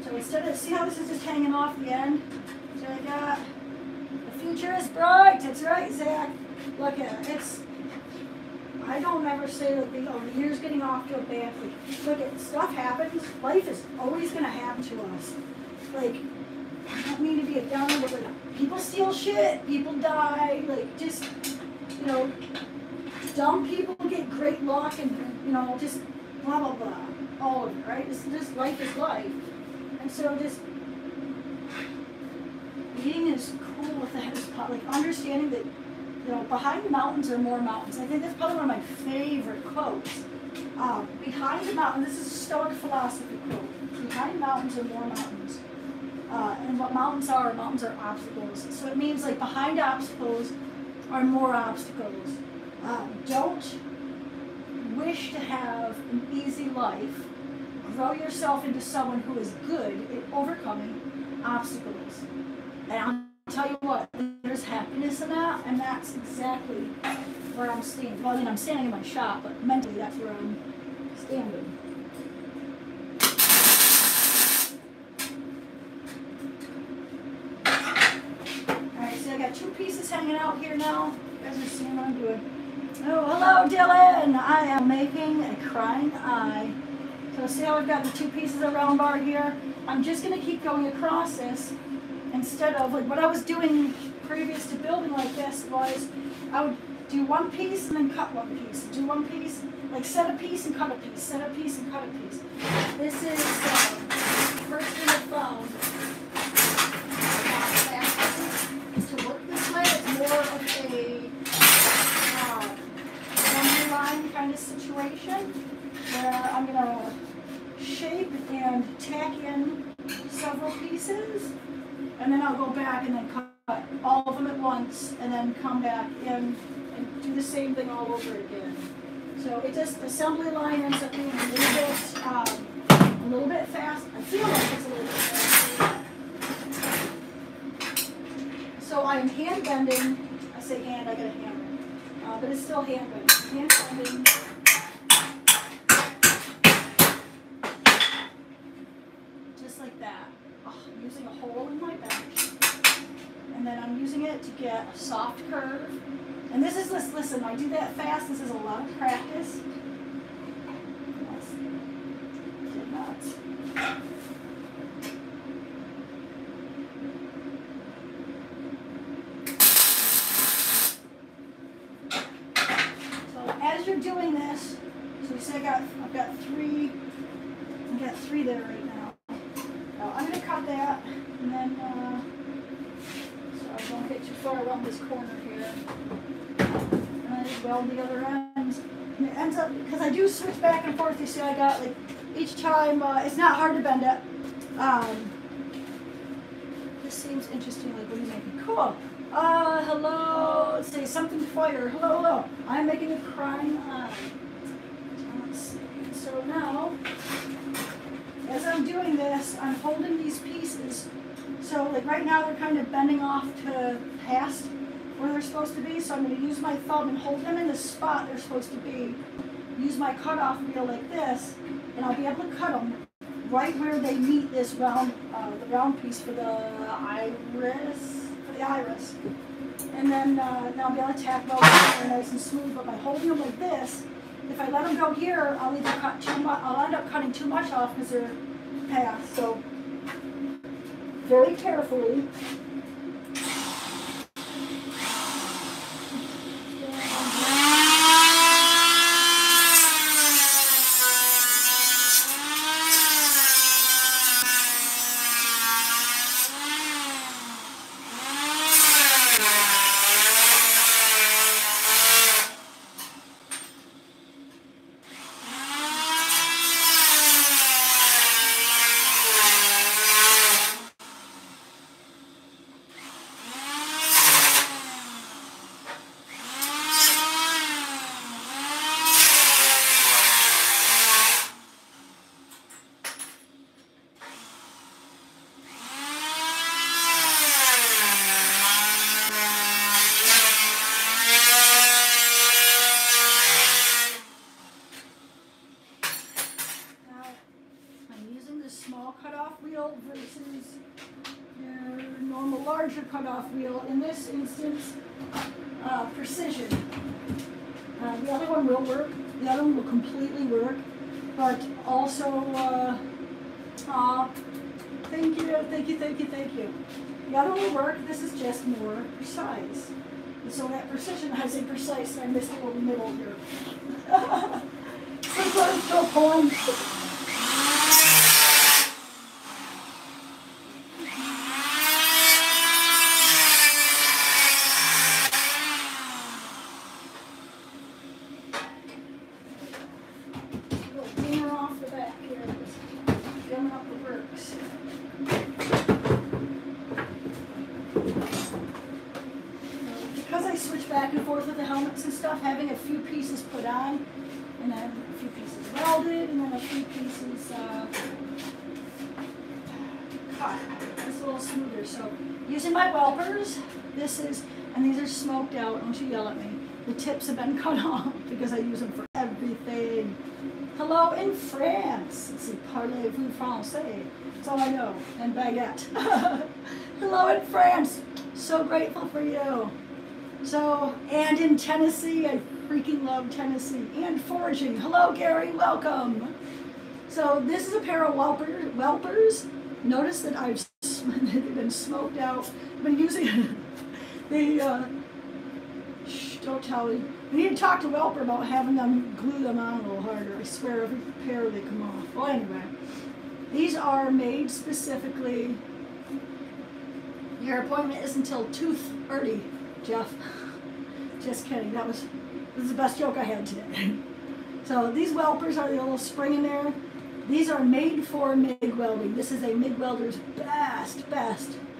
So instead of, see how this is just hanging off the end? So I got, the future is bright. That's right, Zach. Look at it. I don't ever say that the year's getting off to a bad thing. Look at, stuff happens. Life is always going to happen to us. Like, I don't mean to be a downer, but like, people steal shit, people die, like, just, you know, dumb people get great luck, and, you know, just blah, blah, blah. All of it, right? This life is life. And so just being as cool with that as possible, like, understanding that, you know, behind the mountains are more mountains. I think that's probably one of my favorite quotes. Behind the mountain, this is a Stoic philosophy quote. Behind mountains are more mountains. And what mountains are obstacles. So it means, like, behind obstacles are more obstacles. Don't wish to have an easy life. grow yourself into someone who is good at overcoming obstacles. And I'll tell you what, there's happiness in that, and that's exactly where I'm standing. Well, I mean, I'm standing in my shop, but mentally that's where I'm standing. Alright, so I got 2 pieces hanging out here now. You guys are seeing what I'm doing. Oh, hello, Dylan! I am making a crying eye. So see how I've got the 2 pieces of round bar here? I'm just going to keep going across this instead of, like, what I was doing previous to building like this was I would do 1 piece and then cut 1 piece. Do 1 piece, like set a piece and cut a piece, set a piece and cut a piece. This is the first thing I found. Is to work this way. It's more of a assembly line kind of situation where I'm going to shape and tack in several pieces, and then I'll go back and then cut all of them at once, and then come back in and do the same thing all over again. So it just, assembly line ends up being a little bit fast. I feel like it's a little bit fast. So I am hand bending. I say hand, I got a hammer, but it's still hand bending. Hand bending. Just like that. Oh, I'm using a hole in my bench. And then I'm using it to get a soft curve. And this is, listen, I do that fast. This is a lot of practice. Did not. So as you're doing this, so we say I've got 3 there right now. I'm going to cut that, and then, so I don't get too far around this corner here. And I just weld the other ends. And it ends up, because I do switch back and forth, you see I got, like, each time, it's not hard to bend it. This seems interesting, like, what are you making? Cool. Hello, let's say something fire. Hello, hello. I'm making a crying eye. Let's see. So now, as I'm doing this, I'm holding these pieces. So like right now they're kind of bending off to past where they're supposed to be. So I'm going to use my thumb and hold them in the spot they're supposed to be. Use my cutoff wheel like this, and I'll be able to cut them right where they meet this round, the round piece for the iris. And then now I'll be able to tack them over nice and smooth. But by holding them like this, if I let them go here, I'll either cut too much. I'll end up cutting too much off because they're past. So very carefully. Versus your normal larger cutoff wheel. In this instance, precision. The other one will work. The other one will completely work. But also, thank you. The other one will work. This is just more precise. And so that precision has a precise. I missed a little middle here. Sometimes throw points. Back and forth with the helmets and stuff, having a few pieces put on, and then a few pieces welded, and then a few pieces cut. It's a little smoother. So using my Welders, and these are smoked out. Don't you yell at me. The tips have been cut off because I use them for everything. Hello in France. C'est parlez-vous français? That's all I know. And baguette. Hello in France. So grateful for you. So, and in Tennessee, I freaking love Tennessee. And foraging. Hello, Gary. Welcome. So this is a pair of Welpers. Notice that they've been smoked out. I've been using shh, don't tell me. We need to talk to Welper about having them glue them on a little harder. I swear every pair they come off. Well, anyway, these are made specifically. Your appointment is until 2:30, Jeff. Just kidding. This is the best joke I had today. So these Welpers are the little spring in there. These are made for MIG welding. This is a MIG welder's best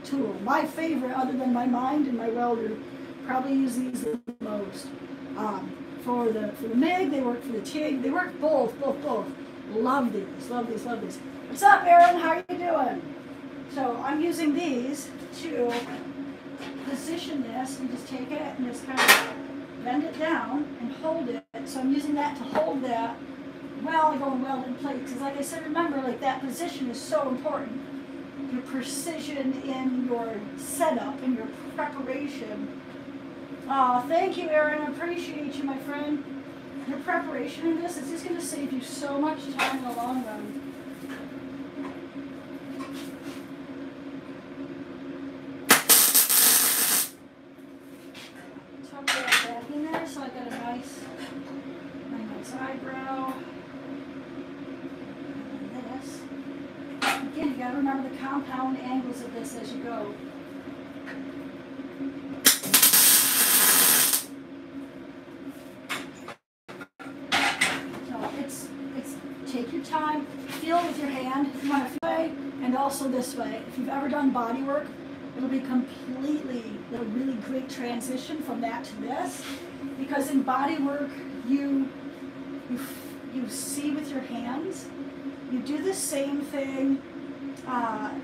tool. My favorite, other than my mind and my welder, probably use these the most. For the MIG, they work for the TIG. They work both. Love these. What's up, Aaron? How are you doing? So I'm using these to position this. You just take it and just kind of bend it down and hold it. So I'm using that to hold that while I go and weld in place. Because like I said, remember, like that position is so important. Your precision in your setup and your preparation. Oh, thank you, Aaron. I appreciate you, my friend. Your preparation in this is just going to save you so much time in the long run. Tuck that back in there so I got a nice eyebrow. And this. Again, you got to remember the compound angles of this as you go. Take your time, feel it with your hand if you want to feel it, and also this way. If you've ever done body work, it'll be a really great transition from that to this, because in body work you see with your hands. You do the same thing.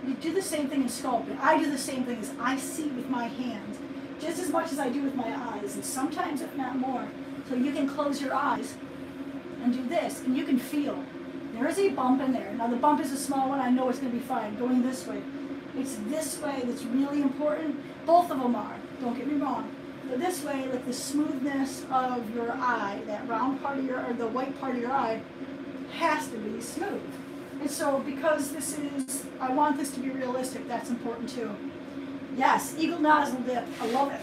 You do the same thing in sculpting. I do the same thing as I see with my hands, just as much as I do with my eyes, and sometimes if not more. So you can close your eyes and do this, and you can feel. There is a bump in there. Now the bump is a small one. I know it's going to be fine. Going this way. It's this way that's really important. Both of them are. Don't get me wrong. But this way, like the smoothness of your eye, that round part of your, or the white part of your eye, has to be smooth. And so because I want this to be realistic, that's important too. Yes, eagle nozzle dip. I love it.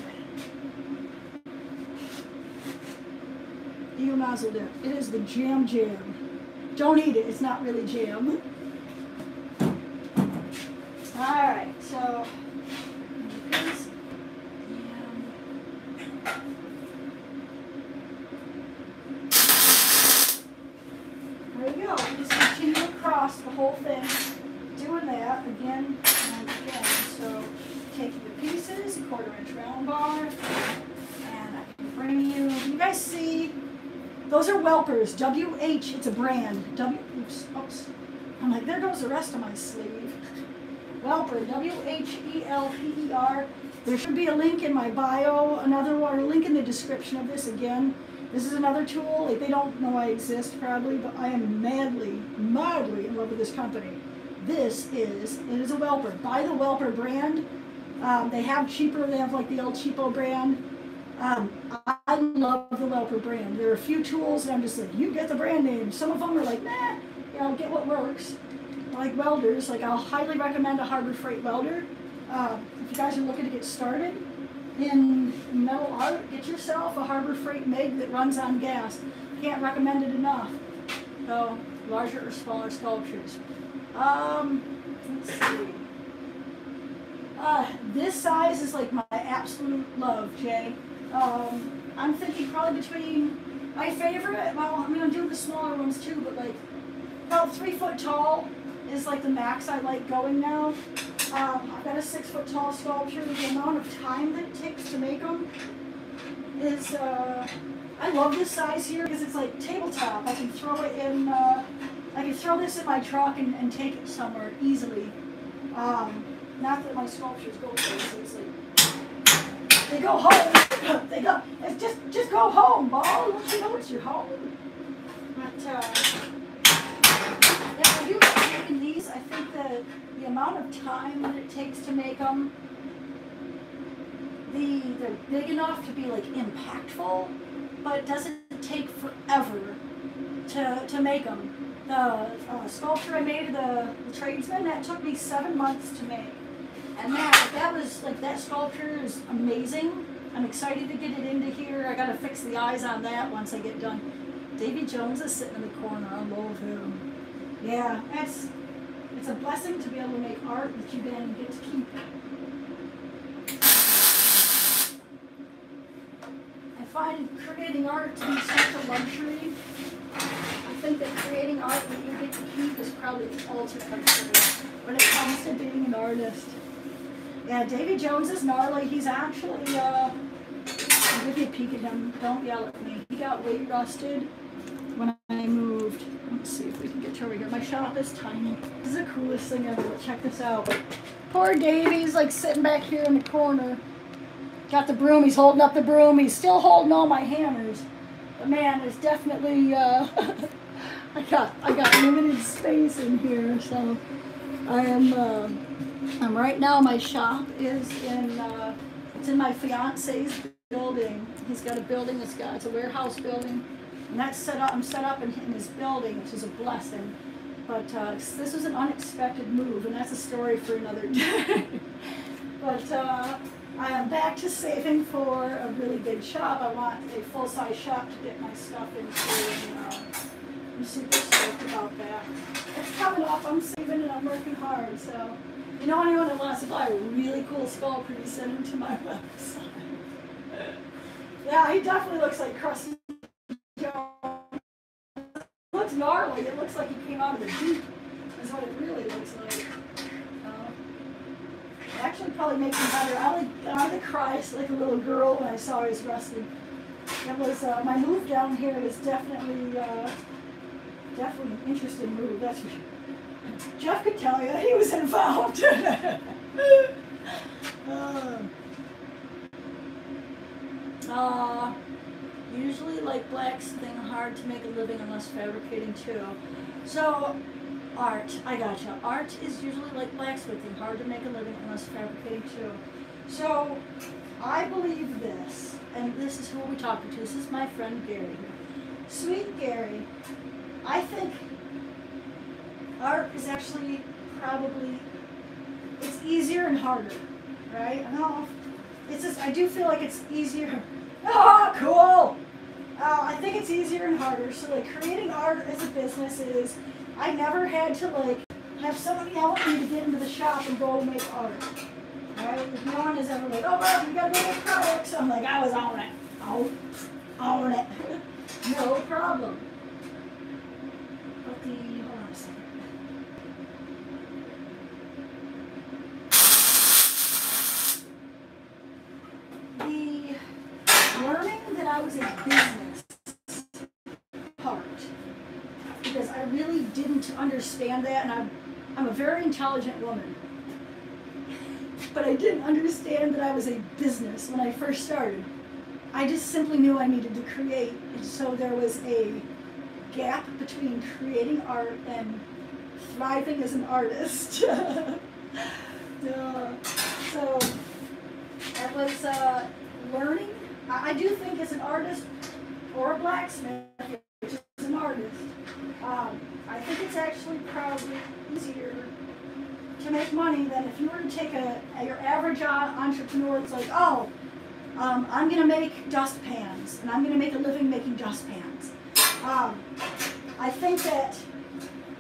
Eagle nozzle dip. It is the jam. Don't eat it. It's not really jam. All right. So this, there you go. Just continue across the whole thing, doing that again and again. So taking the pieces, 1/4 inch round bar, and I can bring you. You guys see? Those are Welpers, WH, it's a brand. Oops. I'm like, there goes the rest of my sleeve. Welper, WHELPER. There should be a link in my bio, another one, or a link in the description of this again. This is another tool, like they don't know I exist probably, but I am madly in love with this company. It is a Welper. Buy the Welper brand. They have like the El Cheapo brand. I love the Welper brand. There are a few tools and I'm just like, you get the brand name. Some of them are like, nah, get what works. Like welders, like I'll highly recommend a Harbor Freight welder. If you guys are looking to get started in metal art, get yourself a Harbor Freight MIG that runs on gas. Can't recommend it enough. So, larger or smaller sculptures. Let's see. This size is like my absolute love, Jay. I'm thinking probably between my favorite, well, I mean, I'm doing the smaller ones too, but like about 3 foot tall is like the max I like going now. I've got a 6 foot tall sculpture. The amount of time that it takes to make them, is, I love this size here because it's like tabletop. I can throw it in, I can throw this in my truck and take it somewhere easily. Not that my sculptures go places, like, they go home. They go, it's just go home, ball. Don't you know it's your home? But, yeah, I do like making these. I think that the amount of time that it takes to make them, they're big enough to be like impactful, but it doesn't take forever to make them. The sculpture I made, the tradesman, that took me 7 months to make. And that was like, that sculpture is amazing. I'm excited to get it into here. I gotta fix the eyes on that once I get done. Davy Jones is sitting in the corner. I love him. Yeah, it's a blessing to be able to make art that you then get to keep. I find creating art to be such a luxury. I think that creating art that you get to keep is probably the ultimate luxury when it comes to being an artist. Yeah, Davy Jones is gnarly. He's actually, give you a peek at him. Don't yell at me. He got weight rusted when I moved. Let's see if we can get to over here. My shop is tiny. This is the coolest thing ever. Check this out. Poor Davy's like sitting back here in the corner. Got the broom. He's holding up the broom. He's still holding all my hammers. But man, there's definitely, I got limited space in here. So I'm right now, my shop is in, it's in my fiance's building. He's got a building it's a warehouse building. And that's set up, I'm set up in his building, which is a blessing. But this was an unexpected move, and that's a story for another day. But I am back to saving for a really big shop. I want a full-size shop to get my stuff into, and I'm super stoked about that. It's coming up, I'm saving and I'm working hard, so. You know, anyone that wants to buy a really cool sculptor, you send him to my website. Yeah, he definitely looks like Krusty Jones. It looks gnarly. It looks like he came out of the deep, is what it really looks like. It actually probably makes him better. I wanted to cry like a little girl when I saw he was rusted. It was, my move down here was definitely an interesting move, that's for sure. Jeff could tell you he was involved. Usually like blacksmithing, hard to make a living unless fabricating too. So art, I gotcha. Art is usually like blacksmithing, hard to make a living unless fabricating too. So I believe this, and this is who we're talking to. This is my friend Gary. Sweet Gary, I think art is actually probably, it's easier and harder, right? I don't know, it's just, I do feel like it's easier. Oh, cool! I think it's easier and harder. So like creating art as a business is, I never had to like have somebody help me to get into the shop and go make art. Right? No one is ever like, oh, Bob, you gotta go make products. I'm like, I was on it. On it. No problem. But hold on a second. Learning that I was a business part, because I really didn't understand that, and I'm a very intelligent woman, but I didn't understand that I was a business when I first started. I just simply knew I needed to create, and so there was a gap between creating art and thriving as an artist. So that was learning. I do think as an artist or a blacksmith, which is an artist, I think it's actually probably easier to make money than if you were to take your average entrepreneur that's like, oh, I'm going to make dustpans, and I'm going to make a living making dustpans. I think that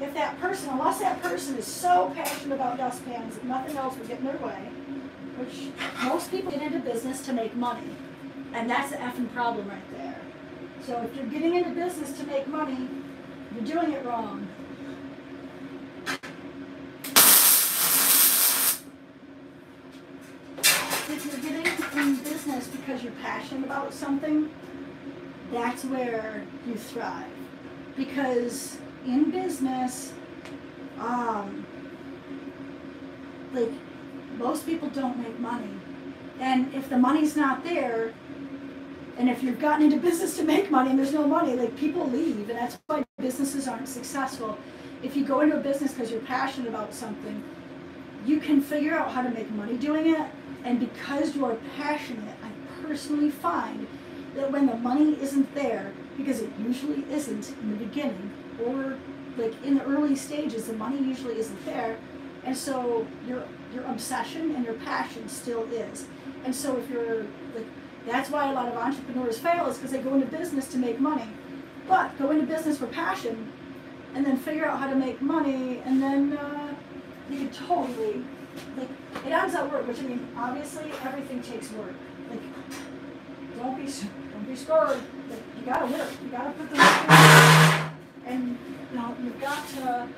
if that person, unless that person is so passionate about dustpans that nothing else would get in their way, which most people get into business to make money. And that's the effing problem right there. So if you're getting into business to make money, you're doing it wrong. If you're getting in business because you're passionate about something, that's where you thrive. Because in business, like, most people don't make money. And if the money's not there, and if you've gotten into business to make money and there's no money, like, people leave, and that's why businesses aren't successful. If you go into a business because you're passionate about something, you can figure out how to make money doing it, and because you're passionate, I personally find that when the money isn't there, because it usually isn't in the beginning, or like in the early stages, the money usually isn't there, and so your obsession and your passion still is. And so if you're like, that's why a lot of entrepreneurs fail, is because they go into business to make money. But go into business for passion, and then figure out how to make money, and then you can totally, like, it ends up work, which, I mean, obviously everything takes work. Like, don't be scared. Like, you gotta work. You gotta put the work in. And, you know, you've got to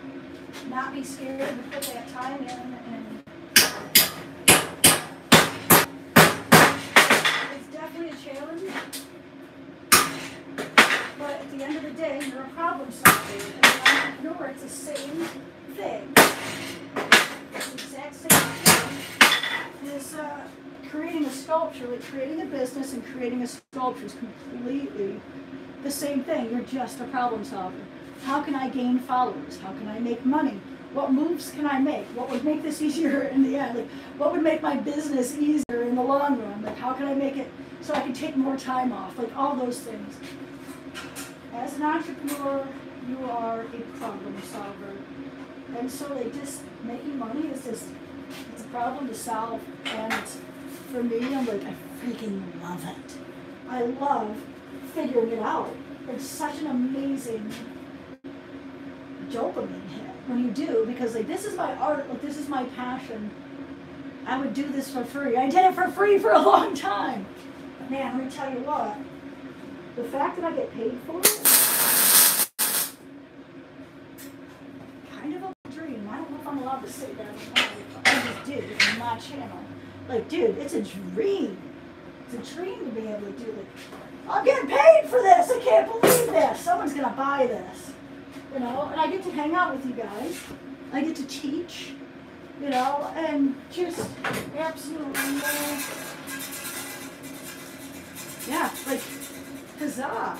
not be scared to put that time in. And it's definitely a challenge. But at the end of the day, you're a problem solver. And as an entrepreneur, it's the same thing. It's the exact same thing as creating a sculpture. Like, creating a business and creating a sculpture is completely the same thing. You're just a problem solver. How can I gain followers? How can I make money? What moves can I make? What would make this easier in the end? Like, what would make my business easier in the long run? Like, how can I make it so I can take more time off? Like, all those things. As an entrepreneur, you are a problem solver. And so, like, just making money is just, it's a problem to solve. And it's, for me, I'm like, I freaking love it. I love figuring it out. It's such an amazing dopamine hit when you do, because, like, this is my art, like, this is my passion. I would do this for free. I did it for free for a long time. Man, let me tell you what, the fact that I get paid for it, kind of a dream. I don't know if I'm allowed to say that. I just did it on my channel. Like, dude, it's a dream. It's a dream to be able to do it. I'm getting paid for this. I can't believe this. Someone's gonna buy this. You know, and I get to hang out with you guys. I get to teach, you know, and just absolutely, yeah, like, huzzah.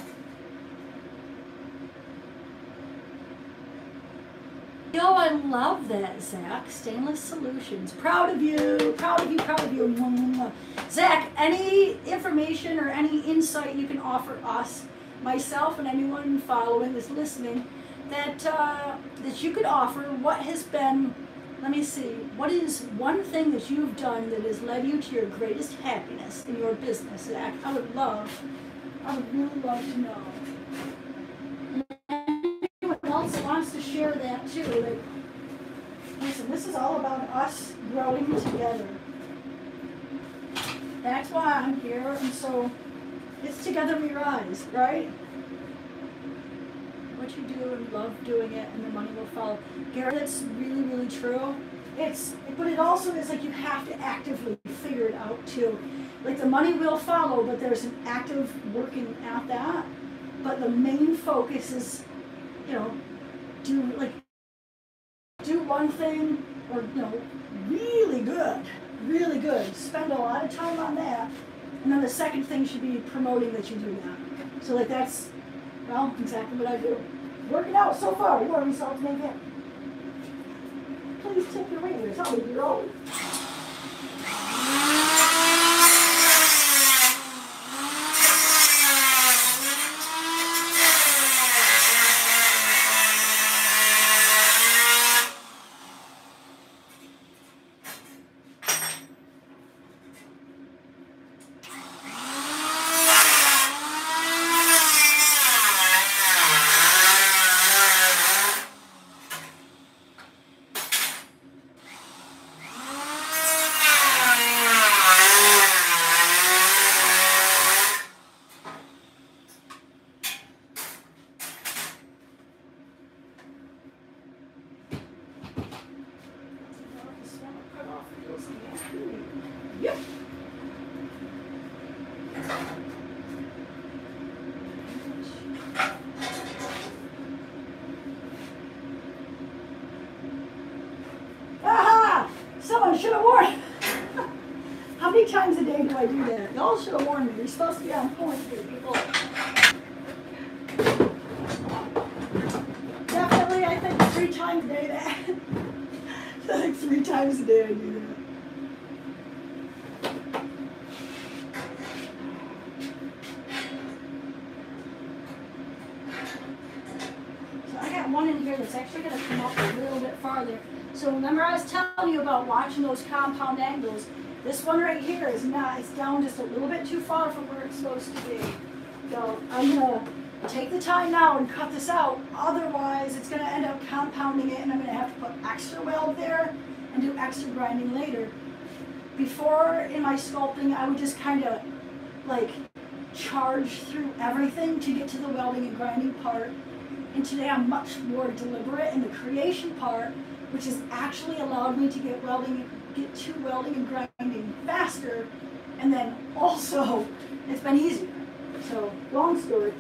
Yo, I love that, Zach. Stainless Solutions. Proud of you. Proud of you. Proud of you. Zach, any information or any insight you can offer us, myself and anyone following this, listening, that that you could offer? What has been, let me see, what is one thing that you've done that has led you to your greatest happiness in your business, Zach? I would really love to know. Anyone else wants to share that too? Like, listen, this is all about us growing together. That's why I'm here, and so it's together we rise, right? What you do and love doing it, and the money will follow. Gary, that's really, really true. But it also is like you have to actively figure it out too. Like, the money will follow, but there's an active working at that. But the main focus is, you know, do one thing, or, you know, really good. Spend a lot of time on that, and then the second thing should be promoting that you do that. So, like, that's, well, exactly what I do. Working out so far. You want results, make it. Please tip your waiters. I'll leave your own. Aha! Someone should have warned. How many times a day do I do that? Y'all should have warned me. You're supposed to be on point here, people. Definitely, I think 3 times a day that. I think 3 times a day I do that. So I got one in here that's actually going to come up a little bit farther. So remember I was telling you about watching those compound angles. This one right here is not, it's down just a little bit too far from where it's supposed to be. So I'm going to take the time now and cut this out. Otherwise, it's going to end up compounding it and I'm going to have to put extra weld there and do extra grinding later. Before, in my sculpting, I would just kind of like charge through everything to get to the welding and grinding part. And today I'm much more deliberate in the creation part, which has actually allowed me to get to welding and grinding faster, and then also it's been easier. So, long story.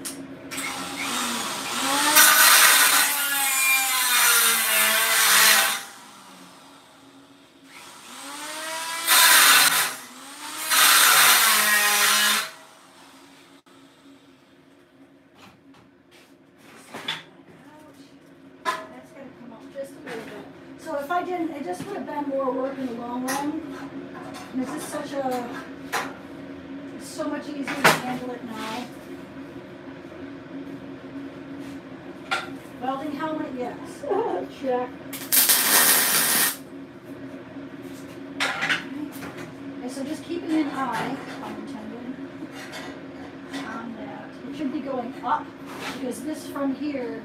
So if I didn't, it just would have been more work in the long run. And it's just it's so much easier to handle it now. Welding helmet, yes. Check. Okay, so just keeping an eye, pun intended, on that. It should be going up, because this from here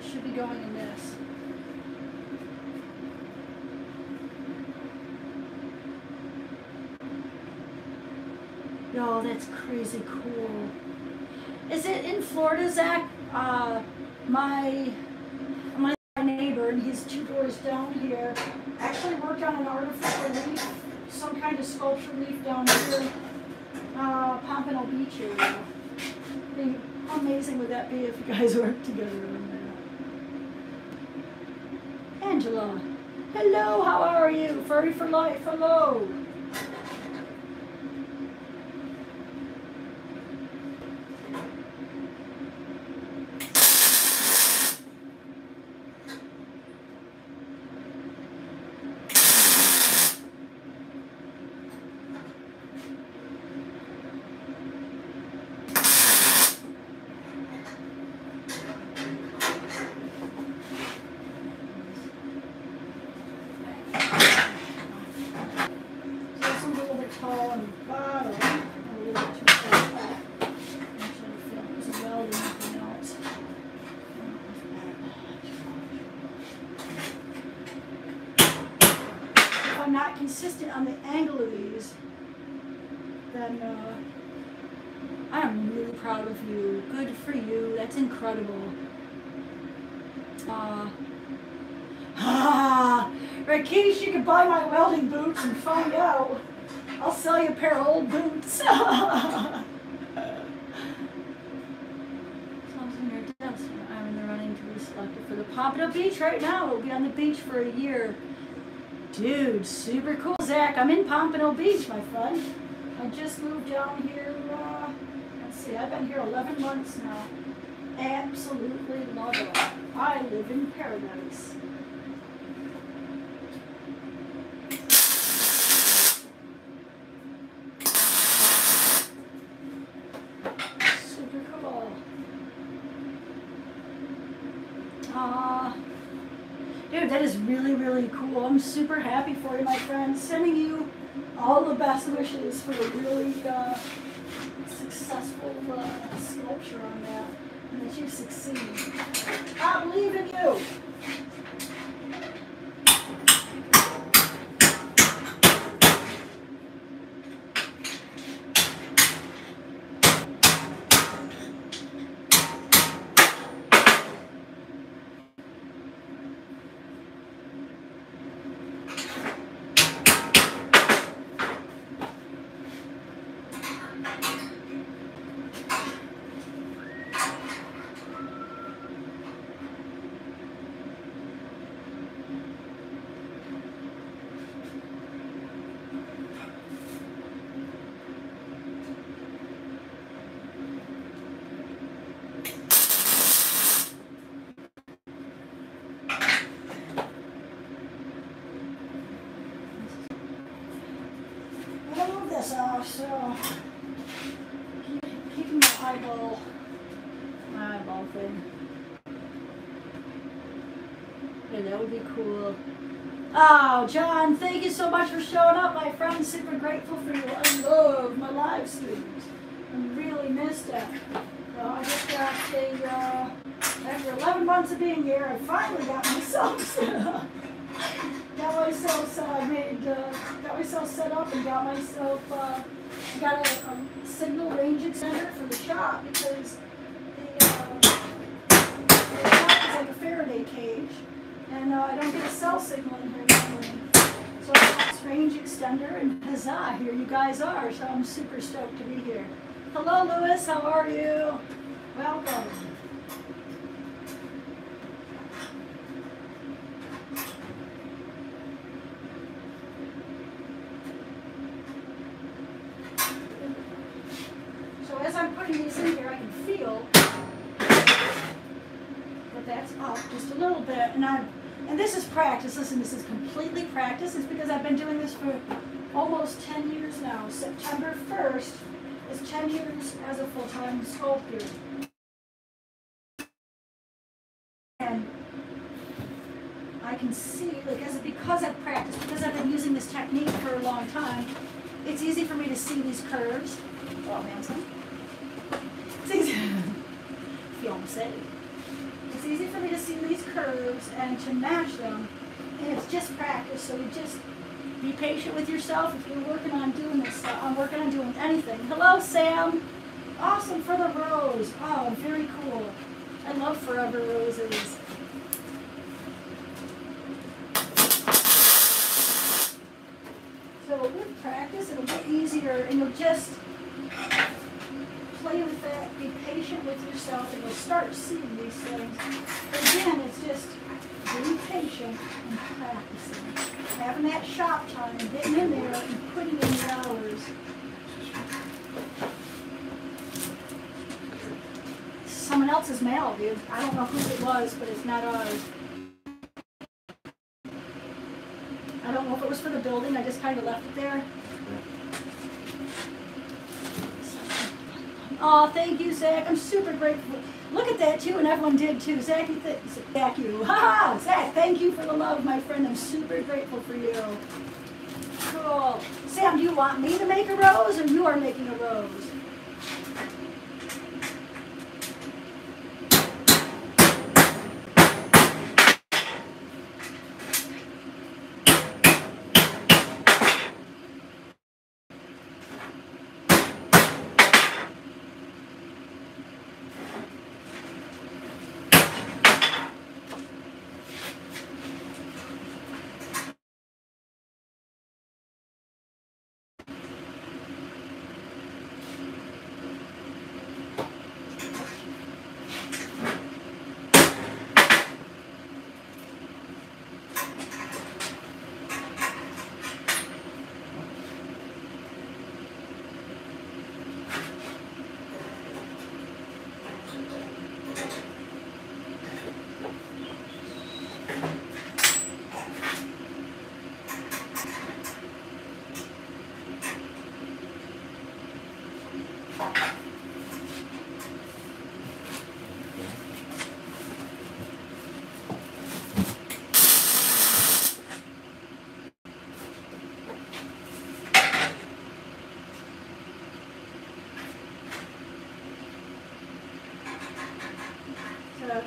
should be going in this. Oh, that's crazy cool. Is it in Florida, Zach? My neighbor, and he's 2 doors down here, actually worked on an artificial leaf, some kind of sculpture leaf down here, Pompano Beach area. How amazing would that be if you guys worked together on that? Angela, hello, how are you? Furry for life, hello. Consistent on the angle of these, then I'm really proud of you. Good for you. That's incredible. Rakesh, you can buy my welding boots and find out. I'll sell you a pair of old boots. Someone's in your desk. I'm in the running to be selected for the Pompano Beach right now. We'll be on the beach for a year. Dude, super cool, Zach. I'm in Pompano Beach, my friend. I just moved down here, let's see, I've been here 11 months now. Absolutely love it. I live in paradise. Super cool. Dude, that is really, really cool. I'm super happy for you, my friend. Sending you all the best wishes for a really successful sculpture on that, and that you succeed. I believe in you. Off, so keeping my eyeball thing. Yeah, that would be cool. Oh, John, thank you so much for showing up, my friend. Super grateful for you. I love my live streams. I really missed it. So I just got after 11 months of being here, I finally got myself set up. Got myself set up and got myself got a signal range extender for the shop because the shop is like a Faraday cage, and I don't get a cell signal in here normally. So I got this range extender, and huzzah, here you guys are. So I'm super stoked to be here. Hello, Louis. How are you? Welcome. As I'm putting these in here, I can feel that that's up just a little bit, and this is practice. Listen, this is completely practice. It's because I've been doing this for almost 10 years now. September 1st is 10 years as a full-time sculptor. And I can see, because I've practiced, because I've been using this technique for a long time, it's easy for me to see these curves. Oh, man, it's easy. It's easy for me to see these curves and to match them, and it's just practice. So you just be patient with yourself. If you're working on doing this, I'm working on doing anything. Hello, Sam. Awesome for the rose. Oh, very cool. I love forever roses. So with practice, it'll get easier, and you'll just play with that, be patient with yourself, and you'll start seeing these things. But again, it's just being patient and practicing. Having that shop time, getting in there and putting in the hours. Someone else's mail, dude. I don't know who it was, but it's not ours. I don't know if it was for the building. I just kind of left it there. Oh, thank you, Zach. I'm super grateful. Look at that, too, and everyone did, too. Zach, thank you. Ha-ha! Zach, thank you for the love, my friend. I'm super grateful for you. Cool. Sam, do you want me to make a rose, or you are making a rose?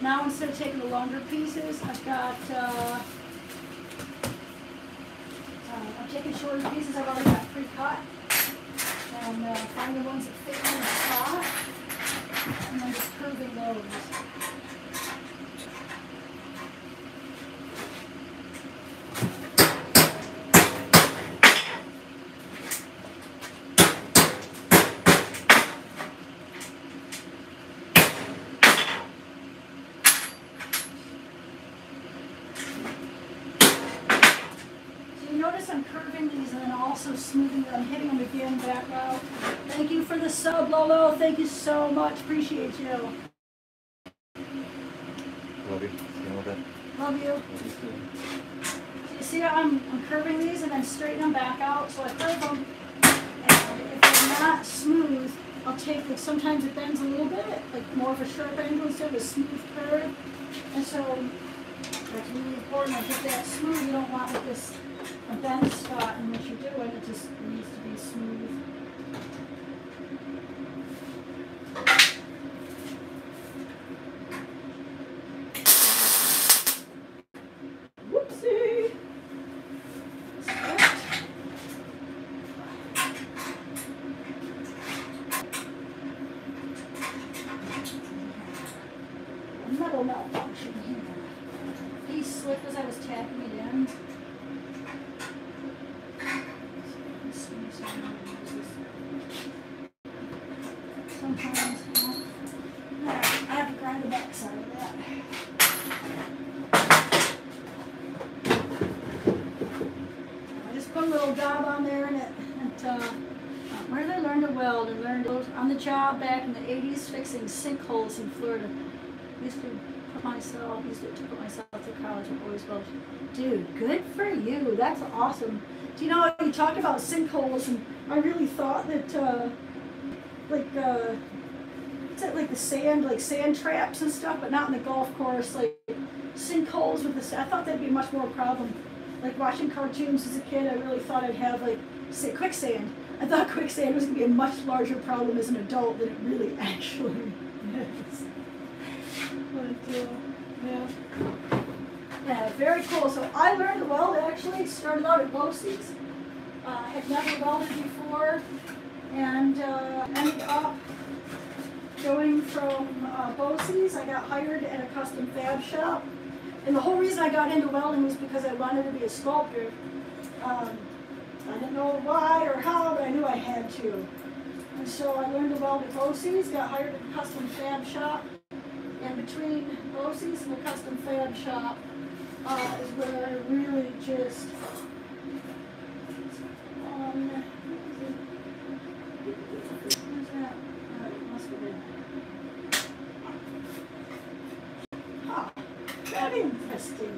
Now instead of taking the longer pieces, I've got, I'm taking shorter pieces I've already got pre-cut, and finding ones that fit in the spot, and then just curving those. so smoothly. I'm hitting them again back out. Thank you for the sub, Lolo. Thank you so much. Appreciate you. Love you. See you all day. Love you. You see how I'm curving these and then straighten them back out. So I curve them, and if they're not smooth, I'll take, like, sometimes it bends a little bit, like more of a sharp angle instead of a smooth curve. And so that's really important. I get that smooth. You don't want like this a bend spot in what you're doing. It just needs to be smooth. Whoopsie. Metal malfunction here. These slip as I was tapping it in. Sometimes I have to grind the backside of that. I just put a little dab on there and where did I learn to weld? I learned on the job back in the 80s fixing sinkholes in Florida. I used to put myself through college and always welded. Dude, good for you. That's awesome. Do you know, you talk about sinkholes, and I really thought that, what's that, like the sand, like sand traps and stuff, but not in the golf course, like sinkholes with the sand. I thought that'd be much more a problem. Like watching cartoons as a kid, I really thought I'd have, like, say, quicksand. I thought quicksand was going to be a much larger problem as an adult than it really actually is. But, yeah, very cool. So I learned to weld, actually, started out at Boces. Had never welded before, and ended up going from Boces. I got hired at a custom fab shop. And the whole reason I got into welding was because I wanted to be a sculptor. I didn't know why or how, but I knew I had to. And so I learned to weld at Boces, got hired at a custom fab shop. And between Boces and the custom fab shop is where I really just where's that? It must have been. Huh. Very interesting.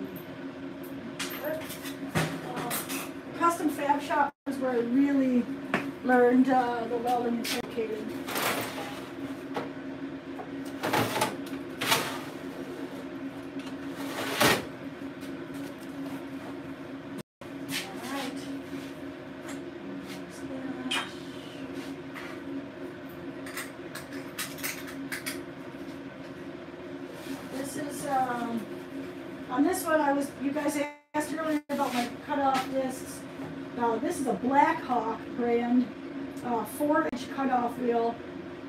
Custom fab shop is where I really learned the welding and fabricating. On this one, you guys asked earlier about my cutoff discs. This is a Black Hawk brand, 4-inch cutoff wheel,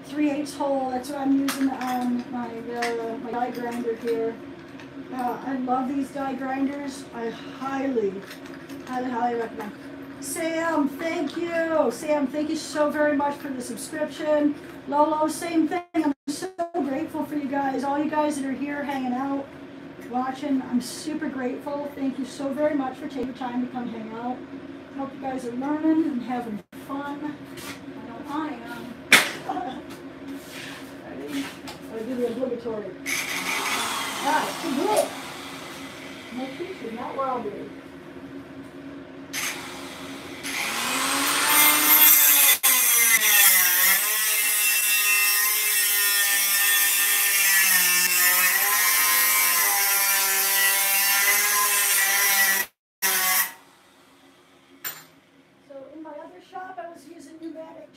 3/8 hole. That's what I'm using on my die grinder here. I love these die grinders. I highly recommend. Sam, thank you. Sam, thank you so very much for the subscription. Lolo, same thing. I'm so grateful for you guys, all you guys that are here hanging out, watching. I'm super grateful. Thank you so very much for taking time to come hang out. Hope you guys are learning and having fun. I know I am. Ready? I'll do the obligatory. Too good. No teaching, not robbery.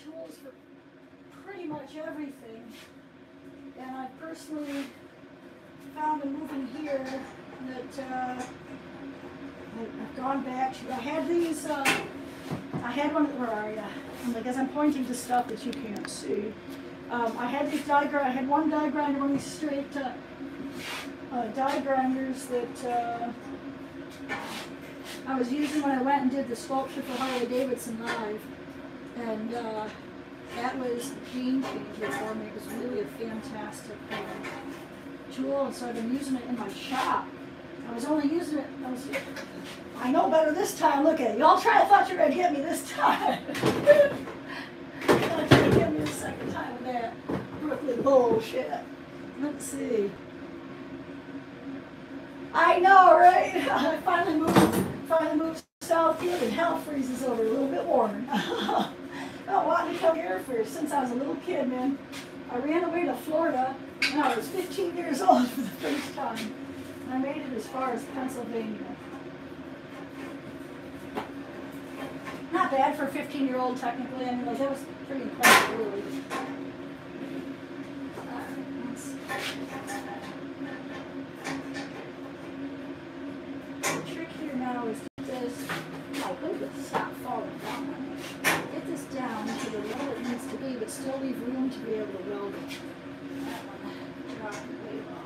Tools for pretty much everything, and I personally found in moving here that I've gone back to. I had these. I had one. Where are you? I guess I'm pointing to stuff that you can't see. I had these die grinder. I had one die grinder, one of these straight die grinders that I was using when I went and did the sculpture for Harley Davidson Live. And that was a game changer for me. It was really a fantastic tool, and so I've been using it in my shop. I was only using it, I know better this time. Look at it. Y'all I thought you were going to get me this time. I thought you were going to get me the second time with that Brooklyn bullshit. Let's see. I know, right? I finally moved south here and hell freezes over a little bit warmer. I wanted to come here since I was a little kid, man. I ran away to Florida when I was 15 years old for the first time. And I made it as far as Pennsylvania. Not bad for a 15-year-old technically. I mean, like, that was pretty impressive, really. The trick here now is get this, oh, look at this, stop falling down. Get this down to the level it needs to be, but still leave room to be able to weld it. That one dropped way low.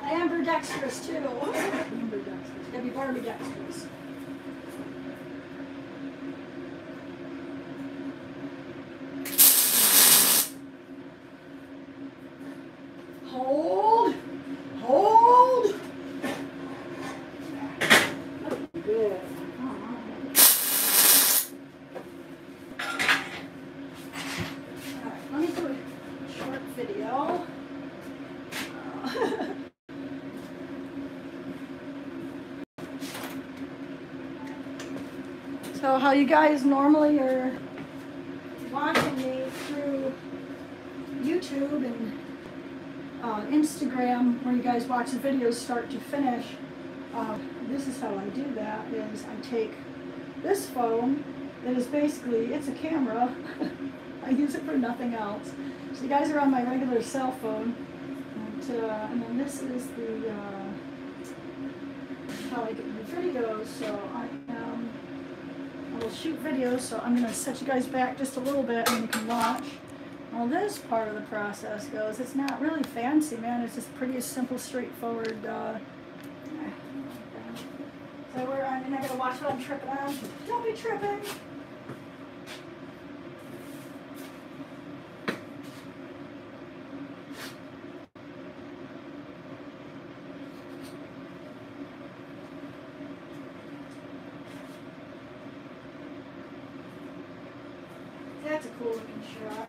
Ambidextrous too. Ambidextrous. Gotta be Barbie-dextrous. Hold. Hold. Good. Alright, let me do a short video. So how you guys normally are watching me through YouTube and Instagram, where you guys watch the videos start to finish, this is how I do that, is I take this phone that is basically, it's a camera. I use it for nothing else. So you guys are on my regular cell phone, and then this is the how I get my videos. So I will shoot videos, so I'm going to set you guys back just a little bit and you can watch how this part of the process goes. It's not really fancy, man. It's just pretty simple, straightforward. So I'm not going to watch what I'm tripping on. Don't be tripping. That's a cool looking shot.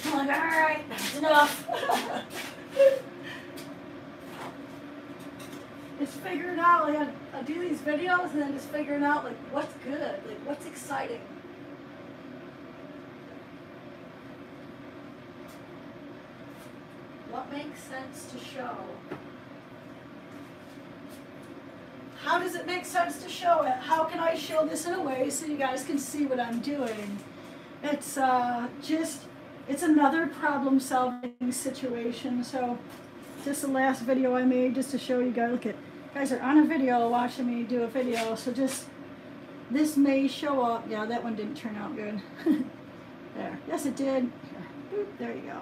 I'm like, all right, that's enough. Just figuring out, like, I do these videos and then just figuring out, like, what's good, like, what's exciting. What makes sense to show. how does it make sense to show it? How can I show this in a way so you guys can see what I'm doing? It's it's another problem solving situation. So just the last video I made just to show you guys, look at, guys are on a video watching me do a video, so just, this may show up, yeah, that one didn't turn out good. There, yes it did. Boop, there you go.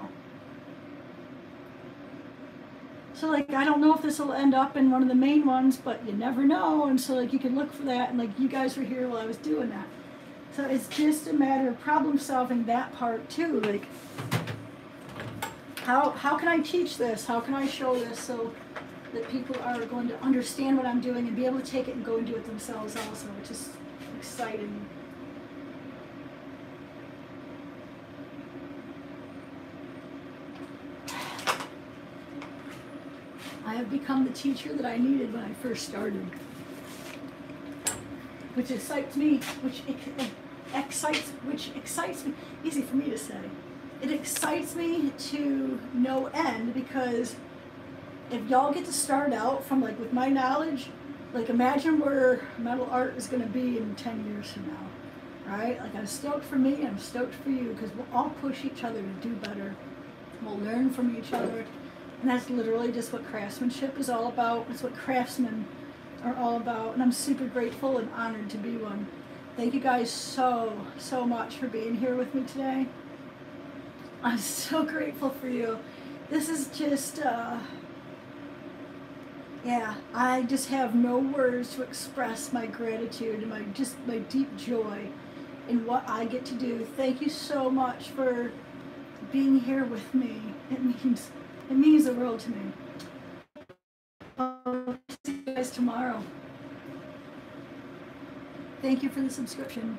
So like, I don't know if this will end up in one of the main ones, but you never know, and so like you can look for that, and like you guys were here while I was doing that. So it's just a matter of problem solving that part too, like how can I teach this? How can I show this so that people are going to understand what I'm doing and be able to take it and go and do it themselves also, which is exciting. I have become the teacher that I needed when I first started, which excites me, which excites me, easy for me to say. It excites me to no end, because if y'all get to start out from like with my knowledge, like imagine where metal art is going to be in 10 years from now, right? Like I'm stoked for me, I'm stoked for you, because we'll all push each other to do better. We'll learn from each other. And that's literally just what craftsmanship is all about. It's what craftsmen are all about. And I'm super grateful and honored to be one. Thank you guys so much for being here with me today. I'm so grateful for you. This is just, yeah, I just have no words to express my gratitude and my deep joy in what I get to do. Thank you so much for being here with me. It means the world to me. I'll see you guys tomorrow. Thank you for the subscription.